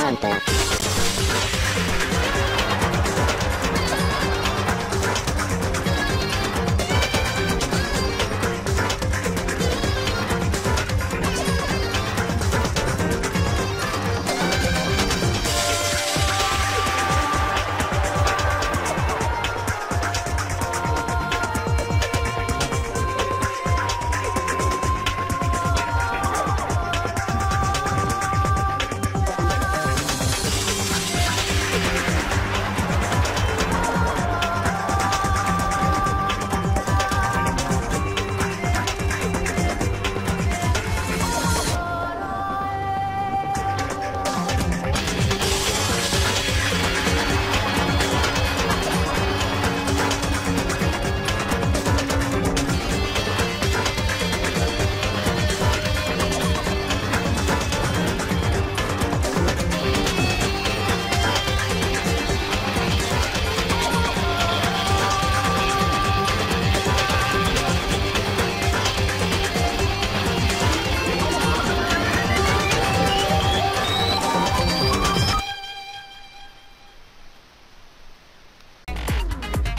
DanganRonpa.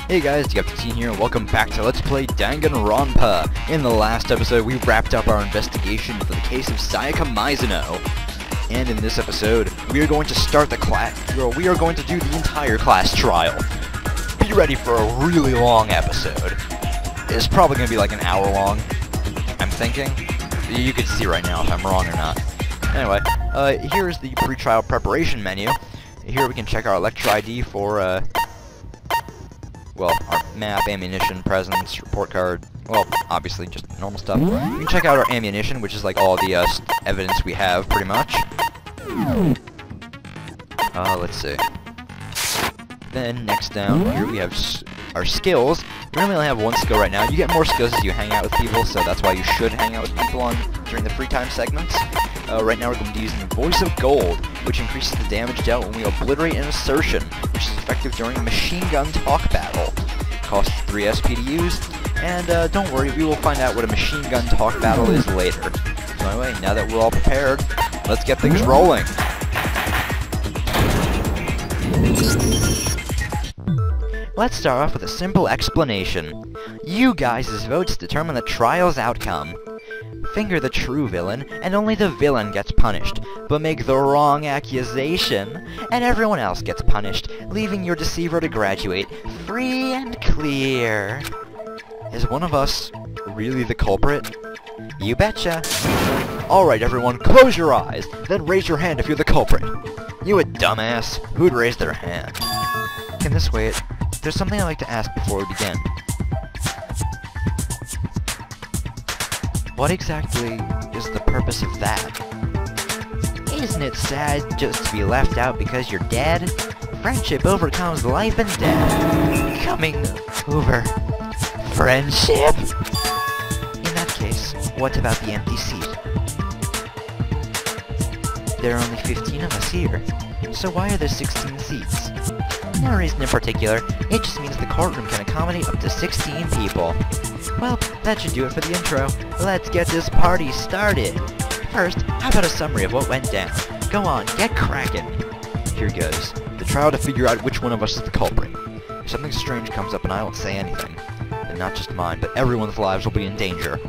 Hey guys, DFT here, and welcome back to Let's Play DanganRonpa. In the last episode, we wrapped up our investigation for the case of Sayaka Mizuno. And in this episode, we are going to start the we are going to do the entire class trial. Be ready for a really long episode. It's probably going to be like an hour long, I'm thinking. You can see right now if I'm wrong or not. Anyway, here's the pre-trial preparation menu. Here we can check our Electro ID for, well, our map, ammunition, presence, report card, well, obviously just normal stuff. We can check out our ammunition, which is like all the evidence we have, pretty much. Let's see. Then, next down here we have our skills. We only have one skill right now. You get more skills as you hang out with people, so that's why you should hang out with people during the free time segments. Right now we're going to be using Voice of Gold, which increases the damage dealt when we obliterate an assertion, which is effective during a machine gun talk battle. Costs 3 SP to use, and don't worry, we will find out what a machine gun talk battle is later. So anyway, now that we're all prepared, let's get things rolling. Let's start off with a simple explanation. You guys' votes determine the trial's outcome. Finger the true villain, and only the villain gets punished, but make the wrong accusation, and everyone else gets punished, leaving your deceiver to graduate free and clear. Is one of us really the culprit? You betcha. Alright everyone, close your eyes, then raise your hand if you're the culprit. You a dumbass. Who'd raise their hand? Can this wait? There's something I'd like to ask before we begin. What exactly is the purpose of that? Isn't it sad just to be left out because you're dead? Friendship overcomes life and death. Coming over friendship? In that case, what about the empty seat? There are only 15 of us here, so why are there 16 seats? No reason in particular, it just means the courtroom can accommodate up to 16 people. Well, that should do it for the intro. Let's get this party started! First, how about a summary of what went down? Go on, get crackin'! Here goes. The trial to figure out which one of us is the culprit. If something strange comes up and I don't say anything, and not just mine, but everyone's lives will be in danger.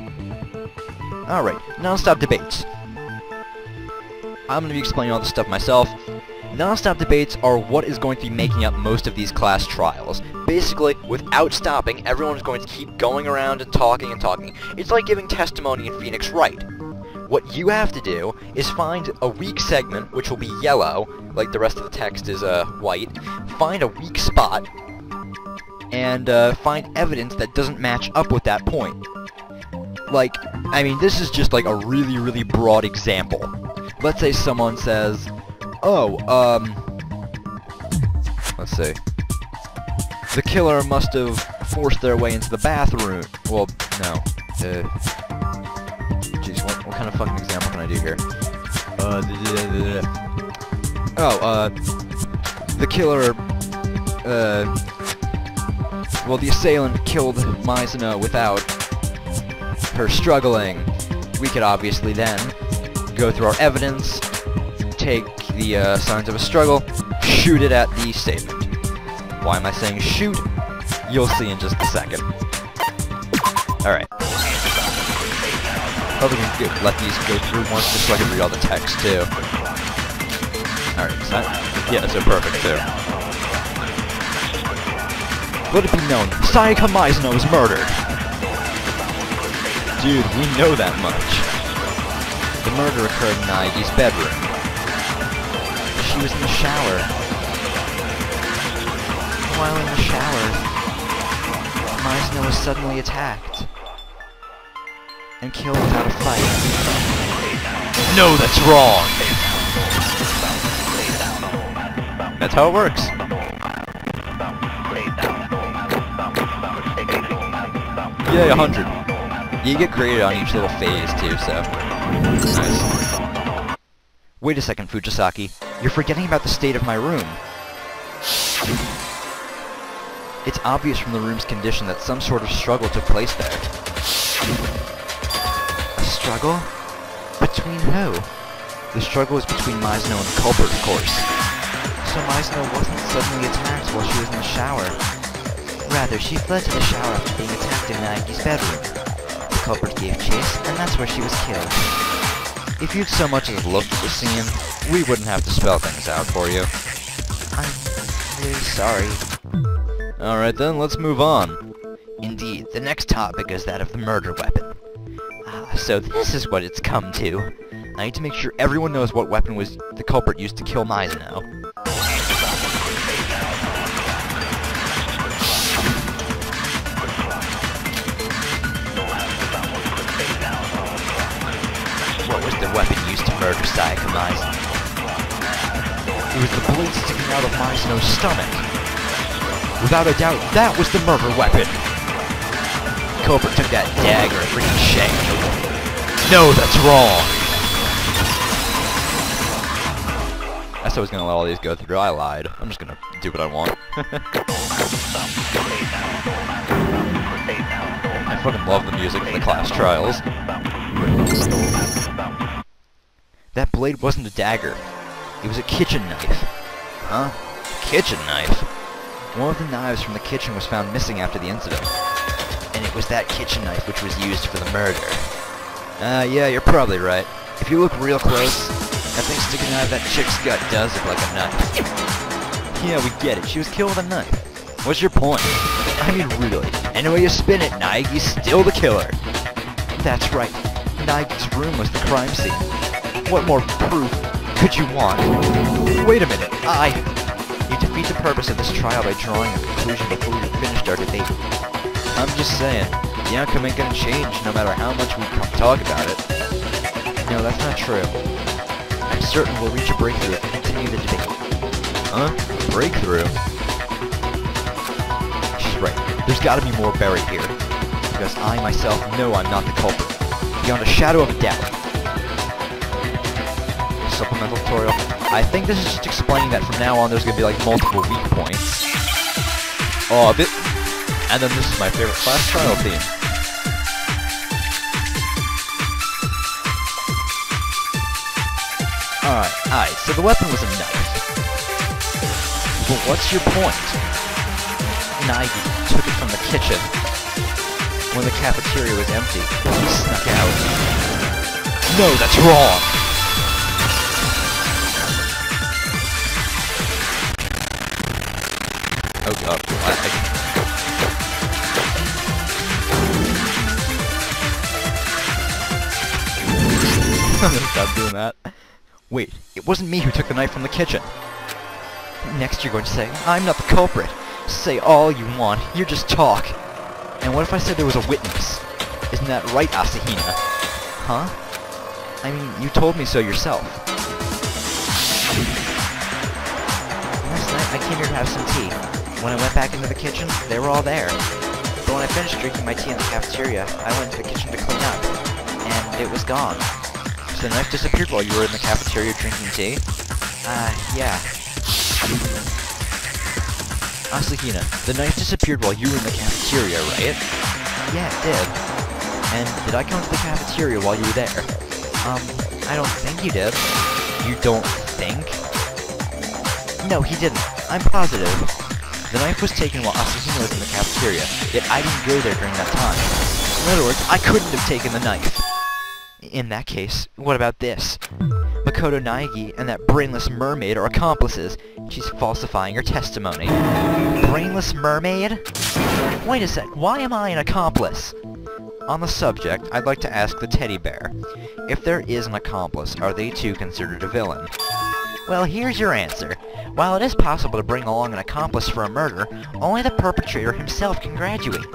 Alright, non-stop debates. I'm going to be explaining all this stuff myself. Non-stop debates are what is going to be making up most of these class trials. Basically, without stopping, everyone's going to keep going around and talking and talking. It's like giving testimony in Phoenix Wright. What you have to do is find a weak segment, which will be yellow, like the rest of the text is white. Find a weak spot, and find evidence that doesn't match up with that point. Like, I mean, this is just like a really, really broad example. Let's say someone says, oh, let's see. The killer must have forced their way into the bathroom. Well, no. Jeez, what kind of fucking example can I do here? The killer, well, the assailant killed Mizuno without her struggling. We could obviously then go through our evidence, take the signs of a struggle, shoot it at the statement. Why am I saying shoot? You'll see in just a second. Alright. Probably gonna let these go through once just so I can read all the text too. Alright, yeah, so perfect too. Let it be known, Sayaka Mizuno was murdered! Dude, we know that much. The murder occurred in Naigi's bedroom. She was in the shower. While in the shower, Mizuno was suddenly attacked and killed without a fight. No, that's wrong! That's how it works. Yay, 100. You get graded on each little phase too, so nice. Wait a second, Fujisaki. You're forgetting about the state of my room. It's obvious from the room's condition that some sort of struggle took place there. A struggle? Between who? The struggle was between Mizuno and the culprit, of course. So Mizuno wasn't suddenly attacked while she was in the shower. Rather, she fled to the shower after being attacked in Naigi's bedroom. The culprit gave chase, and that's where she was killed. If you'd so much as looked at the scene, we wouldn't have to spell things out for you. I'm really sorry. Alright then, let's move on. Indeed, the next topic is that of the murder weapon. So this is what it's come to. I need to make sure everyone knows what weapon was the culprit used to kill Mizuno. What was the weapon used to murder Sayaka Mizuno? It was the blade sticking out of Mizuno's stomach. Without a doubt, that was the murder weapon. The culprit took that dagger and freaking shanked. No, that's wrong! I said I was gonna let all these go through. I lied. I'm just gonna do what I want. I fucking love the music for the class trials. That blade wasn't a dagger. It was a kitchen knife. Huh? Kitchen knife? One of the knives from the kitchen was found missing after the incident. And it was that kitchen knife which was used for the murder. Yeah, you're probably right. If you look real close, that thing sticking out of that chick's gut does look like a knife. Yeah, we get it. She was killed with a knife. What's your point? I mean, really. Any way you spin it, Naigi's still the killer. That's right. Naigi's room was the crime scene. What more proof could you want? Wait a minute. You defeat the purpose of this trial by drawing a conclusion before we finished our debate. I'm just saying, the outcome ain't gonna change no matter how much we talk about it. No, that's not true. I'm certain we'll reach a breakthrough if we continue the debate. Huh? Breakthrough? She's right. There's gotta be more buried here. Because I, myself, know I'm not the culprit. Beyond a shadow of a doubt. Supplemental tutorial. I think this is just explaining that from now on there's gonna be like multiple weak points. Oh, a bit. And then this is my favorite class trial theme. Alright, so the weapon was a knife. But what's your point? Naigi took it from the kitchen. When the cafeteria was empty, he snuck out. No, that's wrong! Oh god, I'm gonna stop doing that. Wait, it wasn't me who took the knife from the kitchen. Next you're going to say, I'm not the culprit. Say all you want, you're just talk. And what if I said there was a witness? Isn't that right, Asahina? Huh? I mean, you told me so yourself. Last night I came here to have some tea. When I went back into the kitchen, they were all there. But when I finished drinking my tea in the cafeteria, I went to the kitchen to clean up. And it was gone. So the knife disappeared while you were in the cafeteria drinking tea? Yeah. Asahina, the knife disappeared while you were in the cafeteria, right? Yeah, it did. And did I come to the cafeteria while you were there? I don't think you did. You don't think? No, he didn't. I'm positive. The knife was taken while Asahina was in the cafeteria, yet I didn't go there during that time. In other words, I couldn't have taken the knife. In that case, what about this? Makoto Naegi and that brainless mermaid are accomplices. She's falsifying her testimony. Brainless mermaid? Wait a sec, why am I an accomplice? On the subject, I'd like to ask the teddy bear. If there is an accomplice, are they too considered a villain? Well, here's your answer. While it is possible to bring along an accomplice for a murder, only the perpetrator himself can graduate.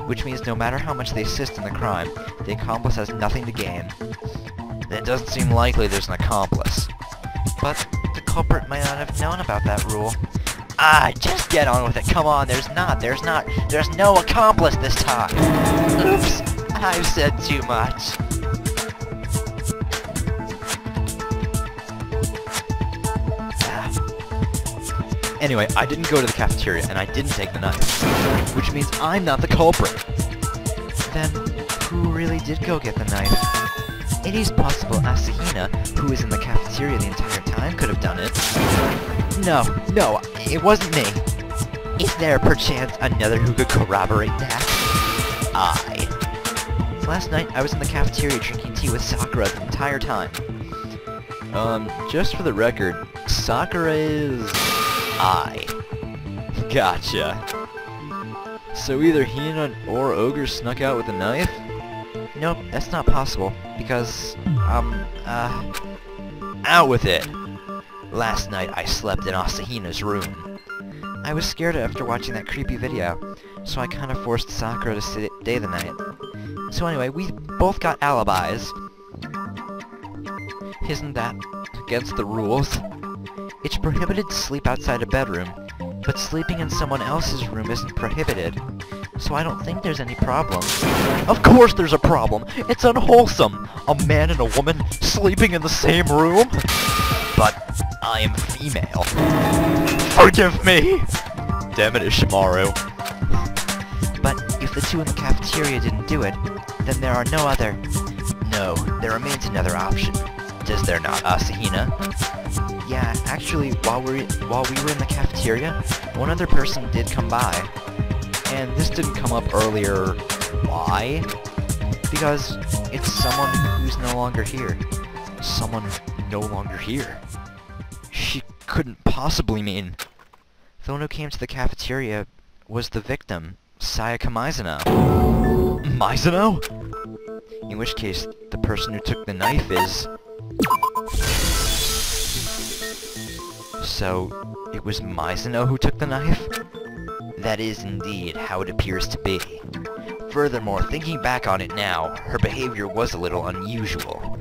Which means no matter how much they assist in the crime, the accomplice has nothing to gain. It doesn't seem likely there's an accomplice. But the culprit might not have known about that rule. Ah, just get on with it. Come on, there's no accomplice this time. Oops, I've said too much. Anyway, I didn't go to the cafeteria, and I didn't take the knife. Which means I'm not the culprit. Then, who really did go get the knife? It is possible Asahina, who was in the cafeteria the entire time, could have done it. No, it wasn't me. Is there perchance another who could corroborate that? Last night, I was in the cafeteria drinking tea with Sakura the entire time. Just for the record, Sakura is... Gotcha. So either Hina or Ogre snuck out with a knife? Nope, that's not possible, because, out with it! Last night I slept in Asahina's room. I was scared after watching that creepy video, so I kinda forced Sakura to stay the night. So anyway, we both got alibis. Isn't that against the rules? It's prohibited to sleep outside a bedroom, but sleeping in someone else's room isn't prohibited. So I don't think there's any problem. Of course there's a problem! It's unwholesome! A man and a woman sleeping in the same room? But I am female. Forgive me! Damn it, Ishimaru. But if the two in the cafeteria didn't do it, then there are no other... No, there remains another option. Does there not, Asahina? Yeah, actually, while we were in the cafeteria, one other person did come by. And this didn't come up earlier. Why? Because it's someone who's no longer here. Someone no longer here. She couldn't possibly mean... The one who came to the cafeteria was the victim, Sayaka Mizuno. Mizuno? In which case, the person who took the knife is... So, it was Mizuno who took the knife? That is indeed how it appears to be. Furthermore, thinking back on it now, her behavior was a little unusual.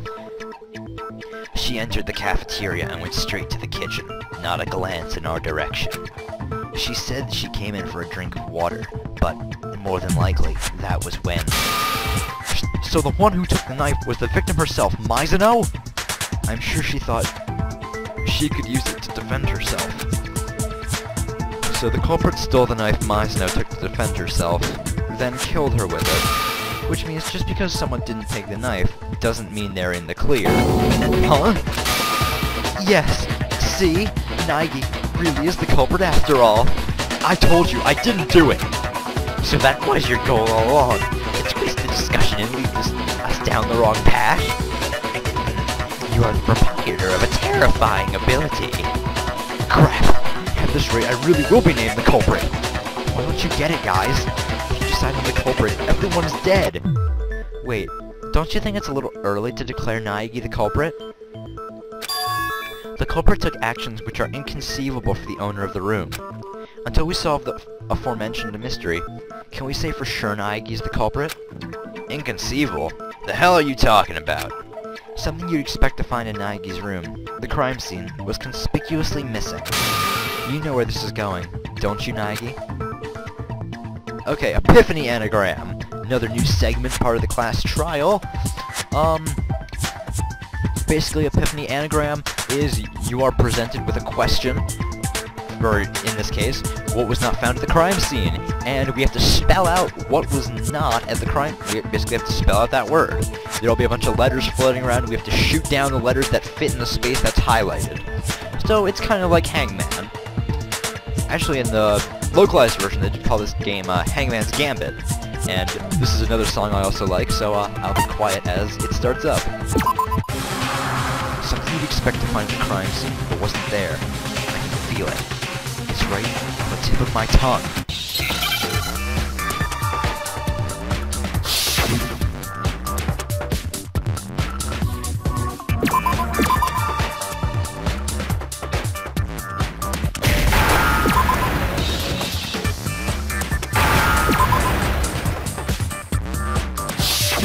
She entered the cafeteria and went straight to the kitchen, not a glance in our direction. She said she came in for a drink of water, but more than likely, that was when... So the one who took the knife was the victim herself, Mizuno? I'm sure she thought she could use it to defend herself. So the culprit stole the knife Mizuno took to defend herself, then killed her with it. Which means just because someone didn't take the knife, doesn't mean they're in the clear. Huh? Yes, see? Naegi really is the culprit after all. I told you, I didn't do it! So that was your goal all along, to twist the discussion and lead us down the wrong path? You are the proprietor of a terrifying ability. Crap! At this rate, I really will be named the culprit! Why don't you get it, guys? If you decide I'm the culprit, everyone's dead! Wait, don't you think it's a little early to declare Naegi the culprit? The culprit took actions which are inconceivable for the owner of the room. Until we solve the aforementioned mystery, can we say for sure Naegi's the culprit? Inconceivable? The hell are you talking about? Something you'd expect to find in Naegi's room, the crime scene, was conspicuously missing. You know where this is going, don't you, Naegi? Okay, Epiphany Anagram. Another new segment, part of the class trial. Basically, Epiphany Anagram is you are presented with a question, or in this case, what was not found at the crime scene. And we have to spell out what was not at the crime. We basically have to spell out that word. There'll be a bunch of letters floating around, and we have to shoot down the letters that fit in the space that's highlighted. So it's kind of like Hangman. Actually, in the localized version, they call this game Hangman's Gambit. And this is another song I also like, so I'll be quiet as it starts up. Something you'd expect to find at the crime scene, but wasn't there. I can feel it. It's right on the tip of my tongue.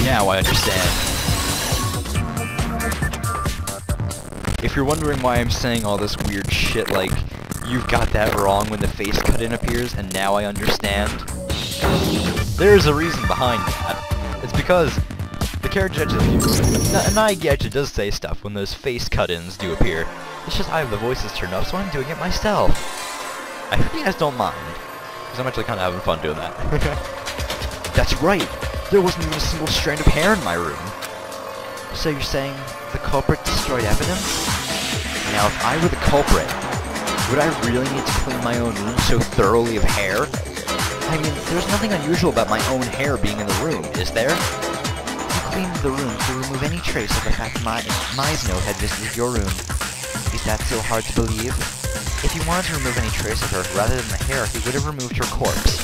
Now I understand. If you're wondering why I'm saying all this weird shit like, you've got that wrong when the face cut-in appears, and now I understand, there's a reason behind that. It's because the character actually, Naegi actually does say stuff when those face cut-ins do appear. It's just I have the voices turned up, so I'm doing it myself. I hope you guys don't mind, because I'm actually kind of having fun doing that. That's right! There wasn't even a single strand of hair in my room. So you're saying the culprit destroyed evidence? Now, if I were the culprit, would I really need to clean my own room so thoroughly of hair? I mean, there's nothing unusual about my own hair being in the room, is there? You cleaned the room to remove any trace of the fact Maizno had visited your room. Is that so hard to believe? If you wanted to remove any trace of her rather than the hair, he would have removed her corpse.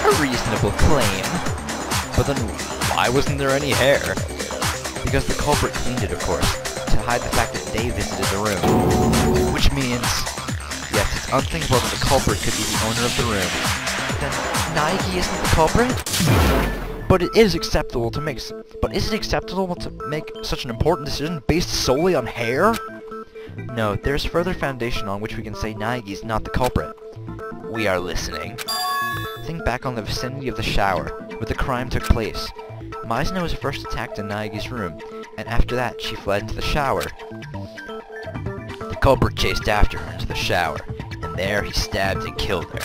A reasonable claim. But then, why wasn't there any hair? Because the culprit cleaned it, of course, to hide the fact that they visited the room. Which means, yes, it's unthinkable that the culprit could be the owner of the room. Then, Naegi isn't the culprit? But it is acceptable to make... But is it acceptable to make such an important decision based solely on hair? No, there's further foundation on which we can say Naegi's not the culprit. We are listening. Think back on the vicinity of the shower, where the crime took place. Maizno was first attacked in Naegi's room, and after that she fled into the shower. The culprit chased after her into the shower, and there he stabbed and killed her.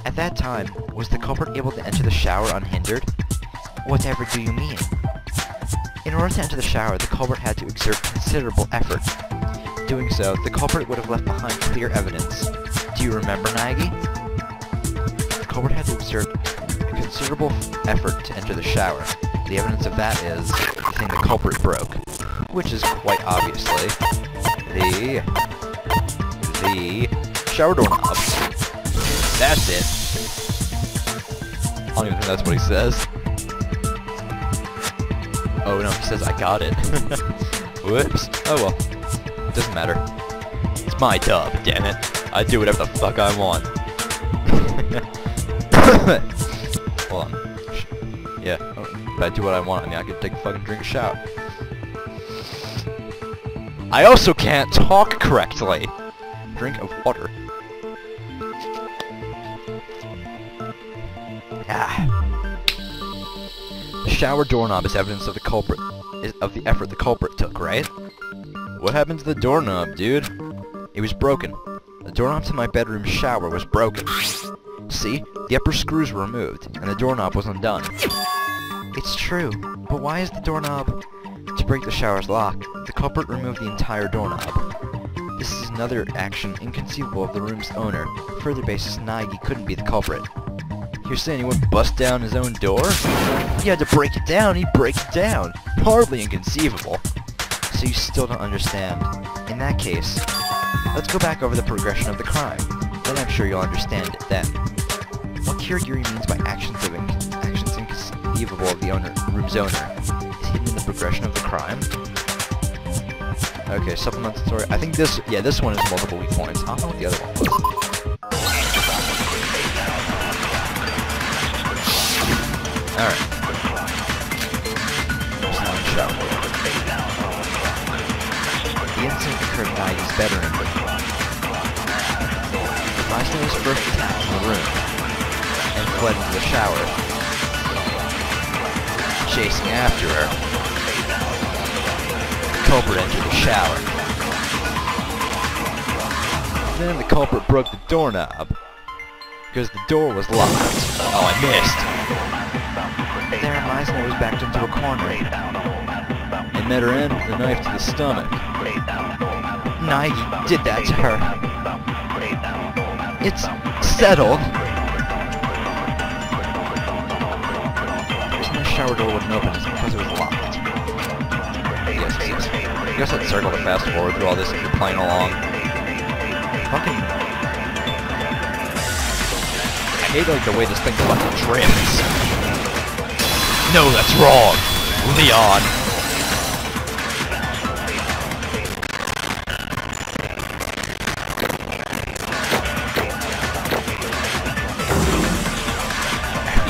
At that time, was the culprit able to enter the shower unhindered? Whatever do you mean? In order to enter the shower, the culprit had to exert considerable effort. Doing so, the culprit would have left behind clear evidence. Do you remember, Naegi? The culprit had to exert a considerable effort to enter the shower. The evidence of that is the thing the culprit broke, which is quite obviously the shower doorknob. That's it. I don't even think that's what he says. Oh no, he says I got it. Whoops. Oh well. Doesn't matter. It's my tub, damn it. I do whatever the fuck I want. Hold on. Yeah, if I do what I want, I mean I could take a fucking drink a shower. I also can't talk correctly. Drink of water. Ah. The shower doorknob is evidence of the culprit, of the effort the culprit took, right? What happened to the doorknob, dude? It was broken. The doorknob to my bedroom shower was broken. See? The upper screws were removed, and the doorknob was undone. It's true, but why is the doorknob... To break the shower's lock, the culprit removed the entire doorknob. This is another action inconceivable of the room's owner. Further basis, Naegi couldn't be the culprit. You're saying he wouldn't bust down his own door? He had to break it down, he'd break it down. Hardly inconceivable. So you still don't understand. In that case, let's go back over the progression of the crime. Then I'm sure you'll understand it then. What Kirigiri means by actions inconceivable of the room's owner is hidden in the progression of the crime. Okay, supplemental story. I think this one is multiple weak points. I don't know what the other one was. Alright. The incident occurred in Naegi's bedroom. Maizno was first attacked in the room, and fled into the shower, chasing after her. The culprit entered the shower. Then the culprit broke the doorknob, because the door was locked. Oh, I missed. There, Meisner was backed into a corner and met her end with a knife to the stomach. Nige did that to her. It's settled. The reason the shower door wouldn't open is because it was locked. Yes. You guys had circle to fast forward through all this if you're playing along. Fucking... I hate like the way this thing fucking trims. No, that's wrong! Leon!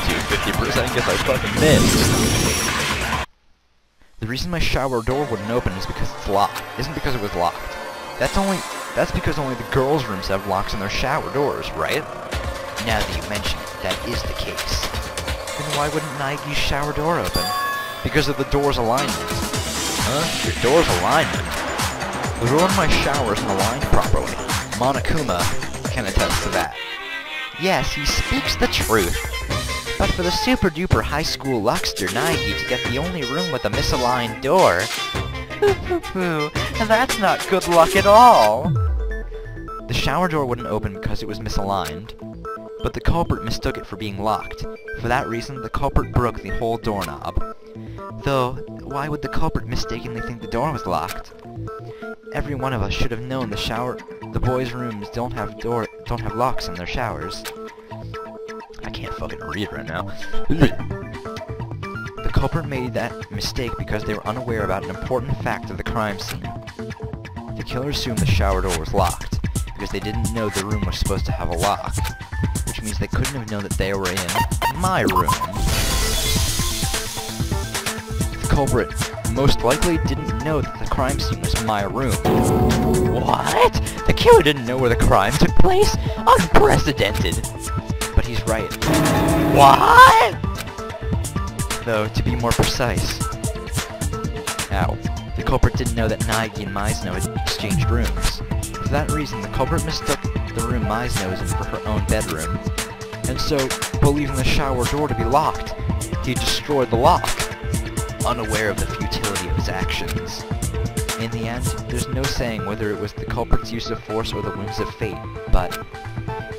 Dude, 50% guess I fucking missed. The reason my shower door wouldn't open is because it's locked. Isn't because it was locked. That's because only the girls' rooms have locks on their shower doors, right? Now that you mention it, that is the case. Then why wouldn't Nige's shower door open? Because of the door's alignment. Huh? Your door's alignment? The door in my shower isn't aligned properly. Monokuma can attest to that. Yes, he speaks the truth. But for the super-duper high school luckster Nige to get the only room with a misaligned door... that's not good luck at all! The shower door wouldn't open because it was misaligned. But the culprit mistook it for being locked. For that reason, the culprit broke the whole doorknob. Though, why would the culprit mistakenly think the door was locked? Every one of us should have known the boys' rooms don't have locks on their showers. I can't fucking read right now. The culprit made that mistake because they were unaware about an important fact of the crime scene. The killer assumed the shower door was locked, because they didn't know the room was supposed to have a lock. Which means they couldn't have known that they were in my room. The culprit most likely didn't know that the crime scene was my room. What? The killer didn't know where the crime took place? Unprecedented! But he's right. What? Though, to be more precise... Ow. The culprit didn't know that Nige and Meisner had exchanged rooms. For that reason, the culprit mistook the room Meisner was in for her own bedroom. And so, believing the shower door to be locked, he destroyed the lock, unaware of the futility of his actions. In the end, there's no saying whether it was the culprit's use of force or the whims of fate, but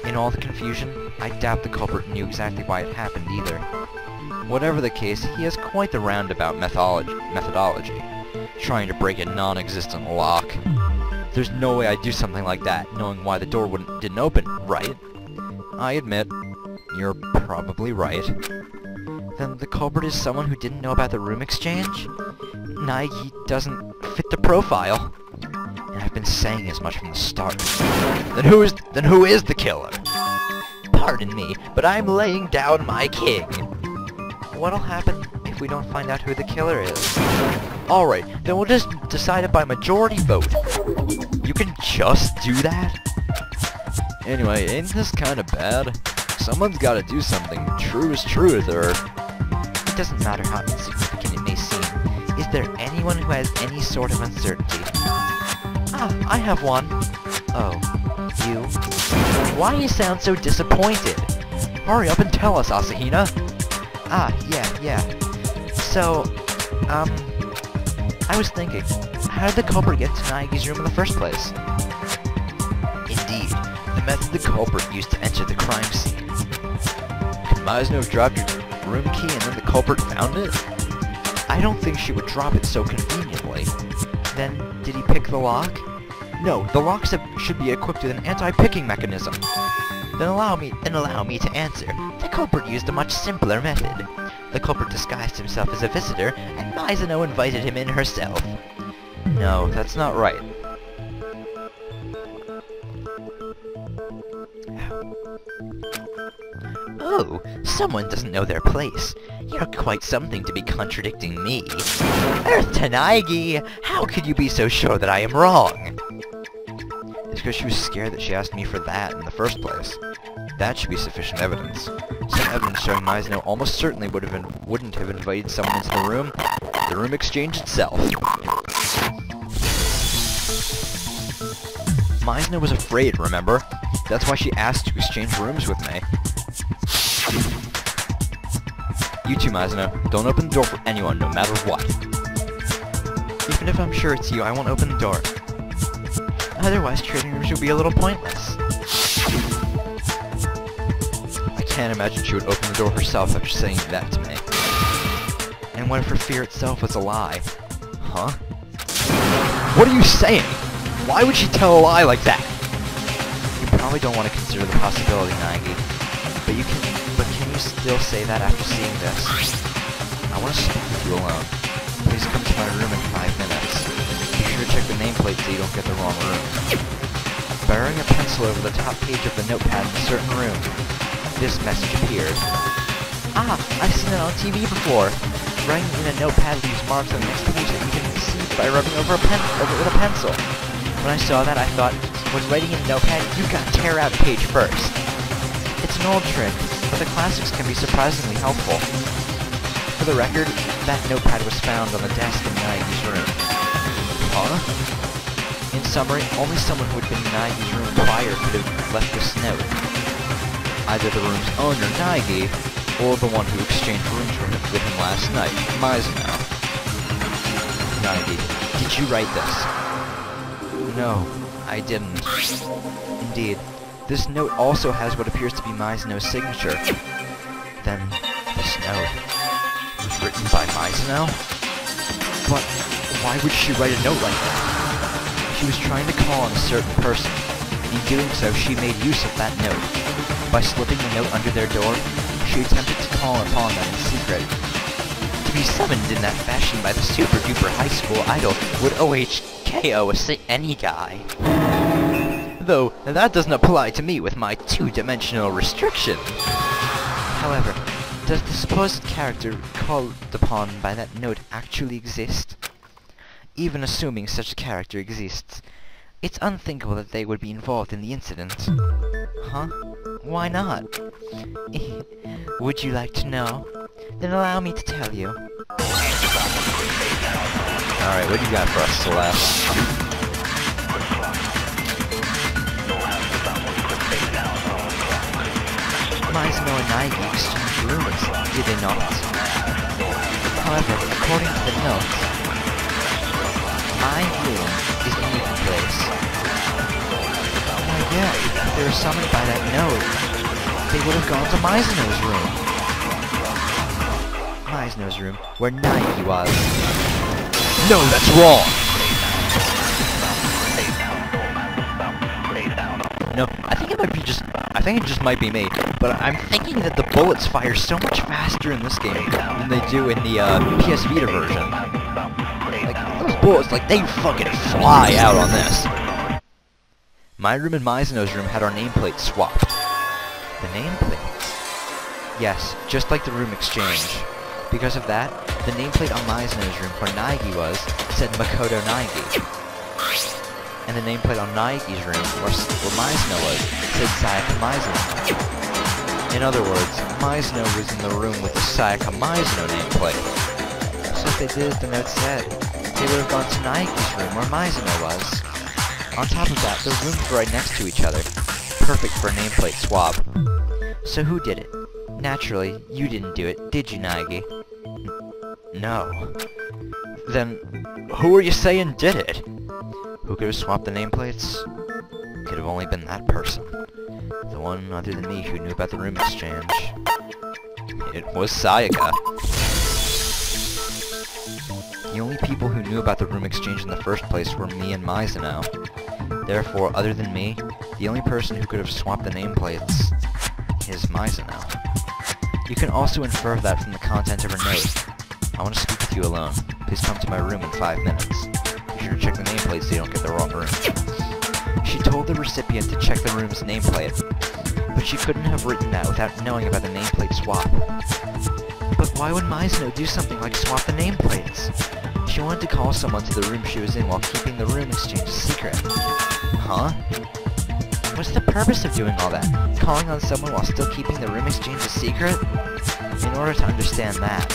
in all the confusion, I doubt the culprit knew exactly why it happened either. Whatever the case, he has quite the roundabout methodology, trying to break a non-existent lock. There's no way I'd do something like that, knowing why the door didn't open, right? I admit, you're probably right. Then the culprit is someone who didn't know about the room exchange? Nige doesn't fit the profile. And I've been saying as much from the start. Then who is the killer? Pardon me, but I'm laying down my king. What'll happen if we don't find out who the killer is? Alright, then we'll just decide it by majority vote. You can just do that? Anyway, ain't this kinda bad? Someone's gotta do something. True is truth, or... It doesn't matter how insignificant it may seem. Is there anyone who has any sort of uncertainty? Ah, I have one. Oh, you? Why you sound so disappointed? Hurry up and tell us, Asahina. Ah, yeah. So, I was thinking, how did the culprit get to Nige's room in the first place? Indeed, the method the culprit used to enter the crime scene. Could Meisner have dropped your room key and then the culprit found it? I don't think she would drop it so conveniently. Then, did he pick the lock? No, the locks should be equipped with an anti-picking mechanism. Then allow me to answer. The culprit used a much simpler method. The culprit disguised himself as a visitor, and Meisner invited him in herself. No, that's not right. Oh, someone doesn't know their place. You're quite something to be contradicting me. Earth Tanagi, how could you be so sure that I am wrong? It's because she was scared that she asked me for that in the first place. That should be sufficient evidence. Some evidence showing Meisner almost certainly wouldn't have invited someone into the room exchange itself. Mizno was afraid, remember? That's why she asked to exchange rooms with me. You too, Mizno. Don't open the door for anyone, no matter what. Even if I'm sure it's you, I won't open the door. Otherwise, trading rooms would be a little pointless. I can't imagine she would open the door herself after saying that to me. And what if her fear itself was a lie? Huh? What are you saying? Why would she tell a lie like that? You probably don't want to consider the possibility, Nagi. But can you still say that after seeing this? I want to speak with you alone. Please come to my room in 5 minutes. Be sure to check the nameplate so you don't get the wrong room. Burying a pencil over the top page of the notepad in a certain room, this message appeared. Ah, I've seen it on TV before. Writing in a notepad leaves marks on the next page that you can see by rubbing over with a pencil. When I saw that, I thought, when writing in a notepad, you've got to tear out a page first. It's an old trick, but the classics can be surprisingly helpful. For the record, that notepad was found on the desk in Nagi's room. Huh? In summary, only someone who had been in Nagi's room prior could have left this note. Either the room's owner, Nagi, or the one who exchanged rooms with him last night, Mizno. Nagi, did you write this? No, I didn't. Indeed, this note also has what appears to be Mizno's signature. Then, this note was written by Mizno? But why would she write a note like that? She was trying to call on a certain person. In doing so, she made use of that note. By slipping the note under their door, she attempted to call upon them in secret. To be summoned in that fashion by the super-duper high school idol would OHKO any guy. Though, that doesn't apply to me with my two-dimensional restriction. However, does the supposed character called upon by that note actually exist? Even assuming such a character exists, it's unthinkable that they would be involved in the incident. Huh? Why not? Would you like to know? Then allow me to tell you. Alright, what do you got for us, Celeste? Mizno and Nagi exchanged rumors, did they not? However, according to the notes, my room is in the place. Yeah, if they were summoned by that note, they would have gone to Mizno's room. Mizno's room, where Nagi was. No, that's wrong! No, I think it just might be me, but I'm thinking that the bullets fire so much faster in this game than they do in the PS Vita version. Like, those bullets, like, they fucking fly out on this. My room and Mizno's room had our nameplates swapped. The nameplate? Yes, just like the room exchange. Because of that, the nameplate on Mizno's room where Nagi was said Makoto Nagi. And the nameplate on Nagi's room where Mizno was said Sayaka Mizno. In other words, Mizno was in the room with the Sayaka Mizno nameplate. So if they did as the note said, they would have gone to Nagi's room where Mizno was. On top of that, the rooms were right next to each other. Perfect for a nameplate swap. So who did it? Naturally, you didn't do it, did you, Nagi? No. Then, who are you saying did it? Who could have swapped the nameplates? Could have only been that person. The one other than me who knew about the room exchange. It was Sayaka. The only people who knew about the room exchange in the first place were me and Mizno. Therefore, other than me, the only person who could have swapped the nameplates is Mizno. You can also infer that from the content of her note. I want to speak with you alone. Please come to my room in 5 minutes. Be sure to check the nameplate so you don't get the wrong room. She told the recipient to check the room's nameplate, but she couldn't have written that without knowing about the nameplate swap. But why would Mizno do something like swap the nameplates? She wanted to call someone to the room she was in while keeping the room exchange a secret. Huh? What's the purpose of doing all that? Calling on someone while still keeping the room exchange a secret? In order to understand that,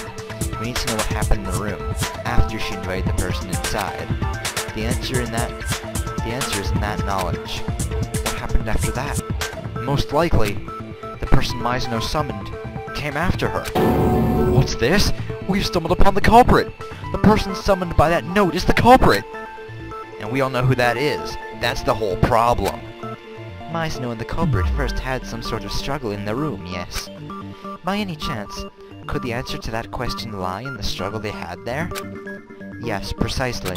we need to know what happened in the room after she invited the person inside. The answer the answer is in that knowledge. What happened after that? Most likely, the person Mizuno summoned came after her. What's this? We've stumbled upon the culprit! The person summoned by that note is the culprit! And we all know who that is. That's the whole problem. Mizuno and the culprit first had some sort of struggle in the room, yes. By any chance, could the answer to that question lie in the struggle they had there? Yes, precisely.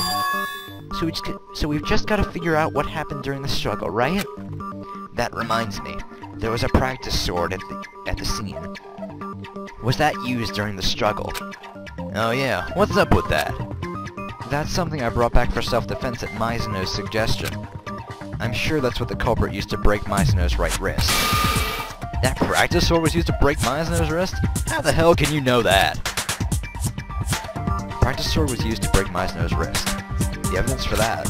So we've just got to figure out what happened during the struggle, right? That reminds me, there was a practice sword at the scene. Was that used during the struggle? Oh yeah, what's up with that? That's something I brought back for self-defense at Mizuno's suggestion. I'm sure that's what the culprit used to break Mizuno's right wrist. That practice sword was used to break Mizuno's wrist? How the hell can you know that? The practice sword was used to break Mizuno's wrist. The evidence for that,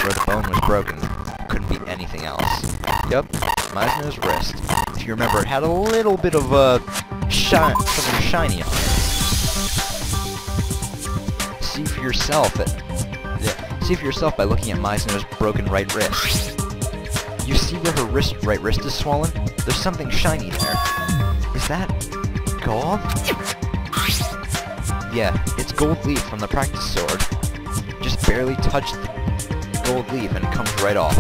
where the bone was broken, couldn't be anything else. Yep, Mizuno's wrist. If you remember, it had a little bit of something shiny on it. See for yourself by looking at Mizuno's broken right wrist. You see where her right wrist is swollen? There's something shiny there. Is that gold? Yeah, it's gold leaf from the practice sword. Just barely touch the gold leaf and it comes right off.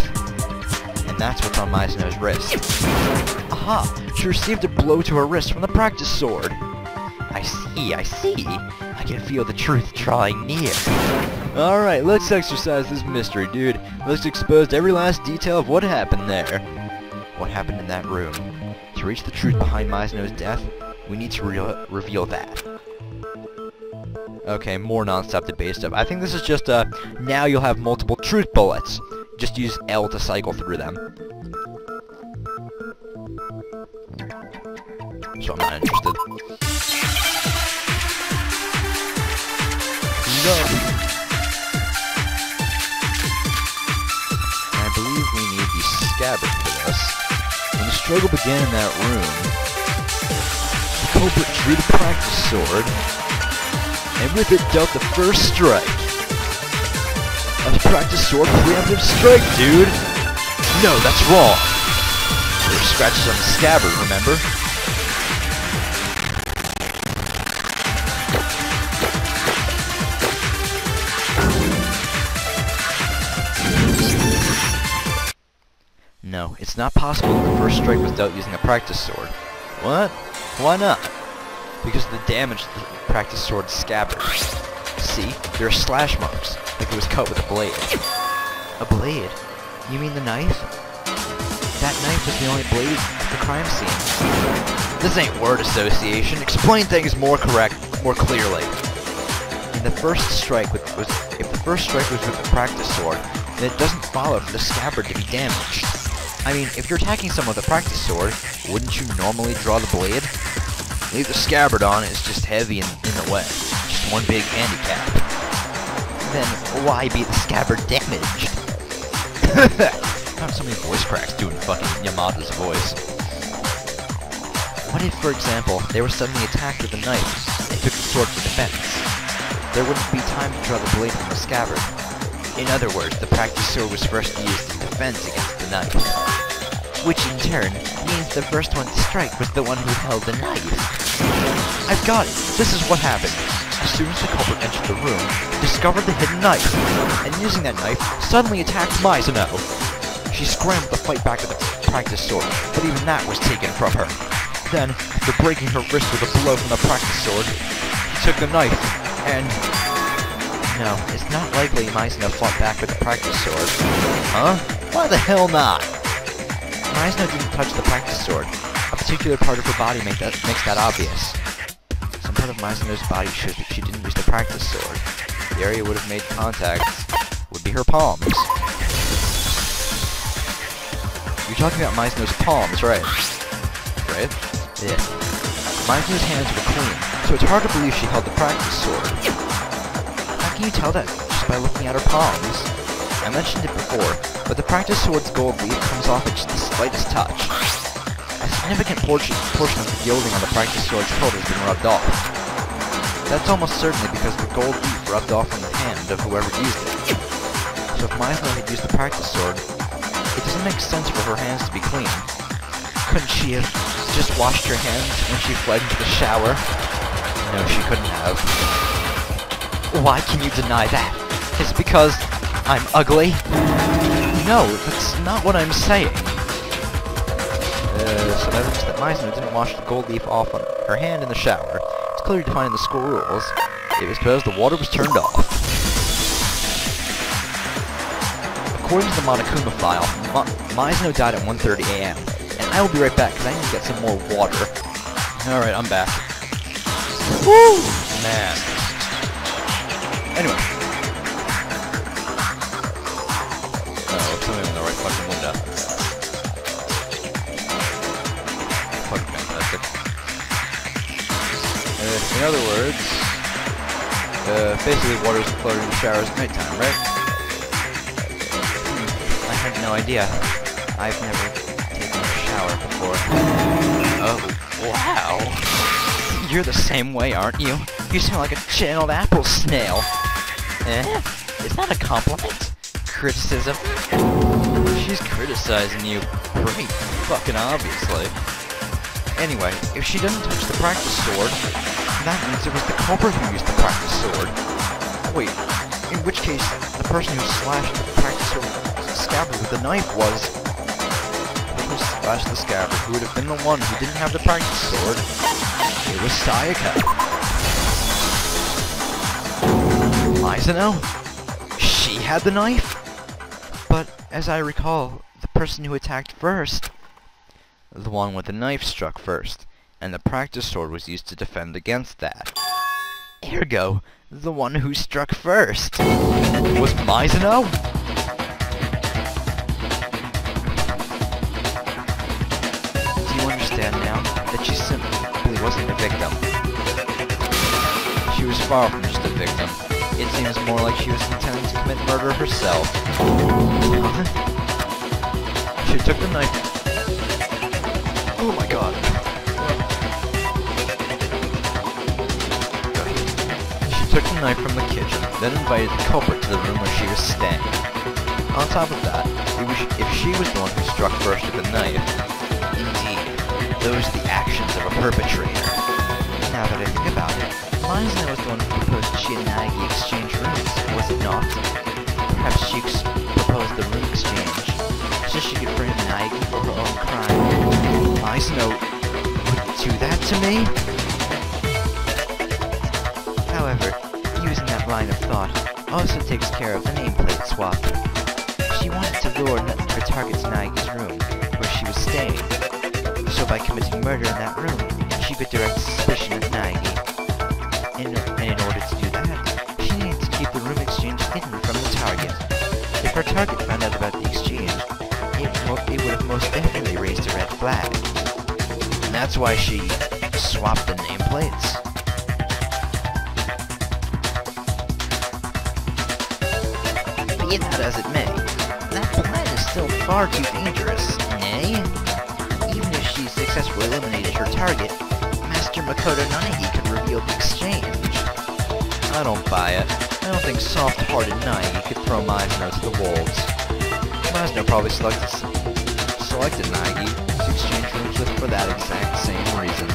And that's what's on Mizuno's wrist. Aha! She received a blow to her wrist from the practice sword. I see. I can feel the truth drawing near. Alright, let's exercise this mystery, dude. Let's expose every last detail of what happened there. What happened in that room. To reach the truth behind Mizuno's death, we need to reveal that. Okay, more non-stop debate stuff. I think this is just now you'll have multiple truth bullets. Just use L to cycle through them. So I'm not interested. No. I believe we need the scabbard for this. When the struggle began in that room, the culprit drew the practice sword, and with it dealt the first strike. A practice sword preemptive strike, dude! No, that's wrong! There were scratches on the scabbard, remember? No, it's not possible that the first strike was dealt using a practice sword. What? Why not? Because of the damage to the practice sword's scabbard. See? There are slash marks, like it was cut with a blade. A blade? You mean the knife? That knife was the only blade at the crime scene. This ain't word association. Explain things more clearly. And if the first strike was with the practice sword, then it doesn't follow for the scabbard to be damaged. I mean, if you're attacking someone with a practice sword, wouldn't you normally draw the blade? Leave the scabbard on, it's just heavy and in the way. Just one big handicap. Then why be the scabbard damaged? Not so many voice cracks doing fucking Yamada's voice. What if, for example, they were suddenly attacked with a knife and took the sword for defense? There wouldn't be time to draw the blade from the scabbard. In other words, the practice sword was first used in defense against the knife. Which in turn means the first one to strike was the one who held the knife. I've got it! This is what happened. As soon as the culprit entered the room, he discovered the hidden knife, and using that knife, suddenly attacked Mizuno. She scrambled to fight back with the practice sword, but even that was taken from her. Then, after breaking her wrist with a blow from the practice sword, he took the knife, and... No, it's not likely Mizuno fought back with the practice sword. Huh? Why the hell not? Mizuno didn't touch the practice sword. A particular part of her body makes that obvious. Some part of Mizuno's body shows that she didn't use the practice sword. The area would have made contact would be her palms. You're talking about Mizuno's palms, right? Right? Yeah. Mizuno's hands were clean, so it's hard to believe she held the practice sword. How can you tell that just by looking at her palms? I mentioned it before, but the practice sword's gold leaf comes off at just the slightest touch. A significant portion of the gilding on the practice sword's hilt has been rubbed off. That's almost certainly because the gold leaf rubbed off on the hand of whoever used it. So if Mizno had used the practice sword, it doesn't make sense for her hands to be clean. Couldn't she have just washed her hands when she fled into the shower? No, she couldn't have. Why can you deny that? It's because I'm ugly? No, that's not what I'm saying. Some evidence that Mizno didn't wash the gold leaf off on her hand in the shower. It's clearly defined in the school rules. It was because the water was turned off. According to the Monokuma file, Mizno died at 1:30 a.m. And I will be right back because I need to get some more water. Alright, I'm back. Woo! Man. Anyway. Oh, something in the right fucking window. Fucking fantastic. In other words, basically water is floating in the showers at nighttime, right? I have no idea. I've never taken a shower before. Oh, wow. You're the same way, aren't you? You sound like a channeled apple snail. Eh? Is that a compliment? Criticism? She's criticizing you. Great. Fucking obviously. Anyway, if she doesn't touch the practice sword, that means it was the culprit who used the practice sword. Wait, in which case, the person who slashed the practice sword scabbard with the knife was... Who slashed the scabbard? Who would have been the one who didn't have the practice sword? It was Sayaka. Mizno? She had the knife? But, as I recall, the person who attacked first... The one with the knife struck first, and the practice sword was used to defend against that. Ergo, the one who struck first was Mizno? Do you understand now that she simply wasn't a victim? She was far from just a victim. It seems more like she was intending to commit murder herself. She took the knife. Oh my god. She took the knife from the kitchen, then invited the culprit to the room where she was staying. On top of that, if she was the one who struck first with the knife, indeed, those are the actions of a perpetrator. Now that I think about it, Mizno was the one who proposed she and Nagi exchange rooms, was it not? Perhaps she proposed the room exchange, so she could frame Nagi for her own crime. Mizno would do that to me? However, using that line of thought also takes care of the nameplate swap. She wanted to lure her target to Nagi's room, where she was staying. So by committing murder in that room, she could direct suspicion at Nagi. And in order to do that, she needed to keep the room exchange hidden from the target. If her target found out about the exchange, it would have most definitely raised a red flag. And that's why she swapped the nameplates. Be that as it may, that plan is still far too dangerous, nay? Even if she successfully eliminated her target, Master Makoto Nagi could reveal the exchange. I don't buy it. I don't think soft-hearted Nagi could throw Mizno to the wolves. Mizno probably selected Nagi to exchange rooms with for that exact same reason.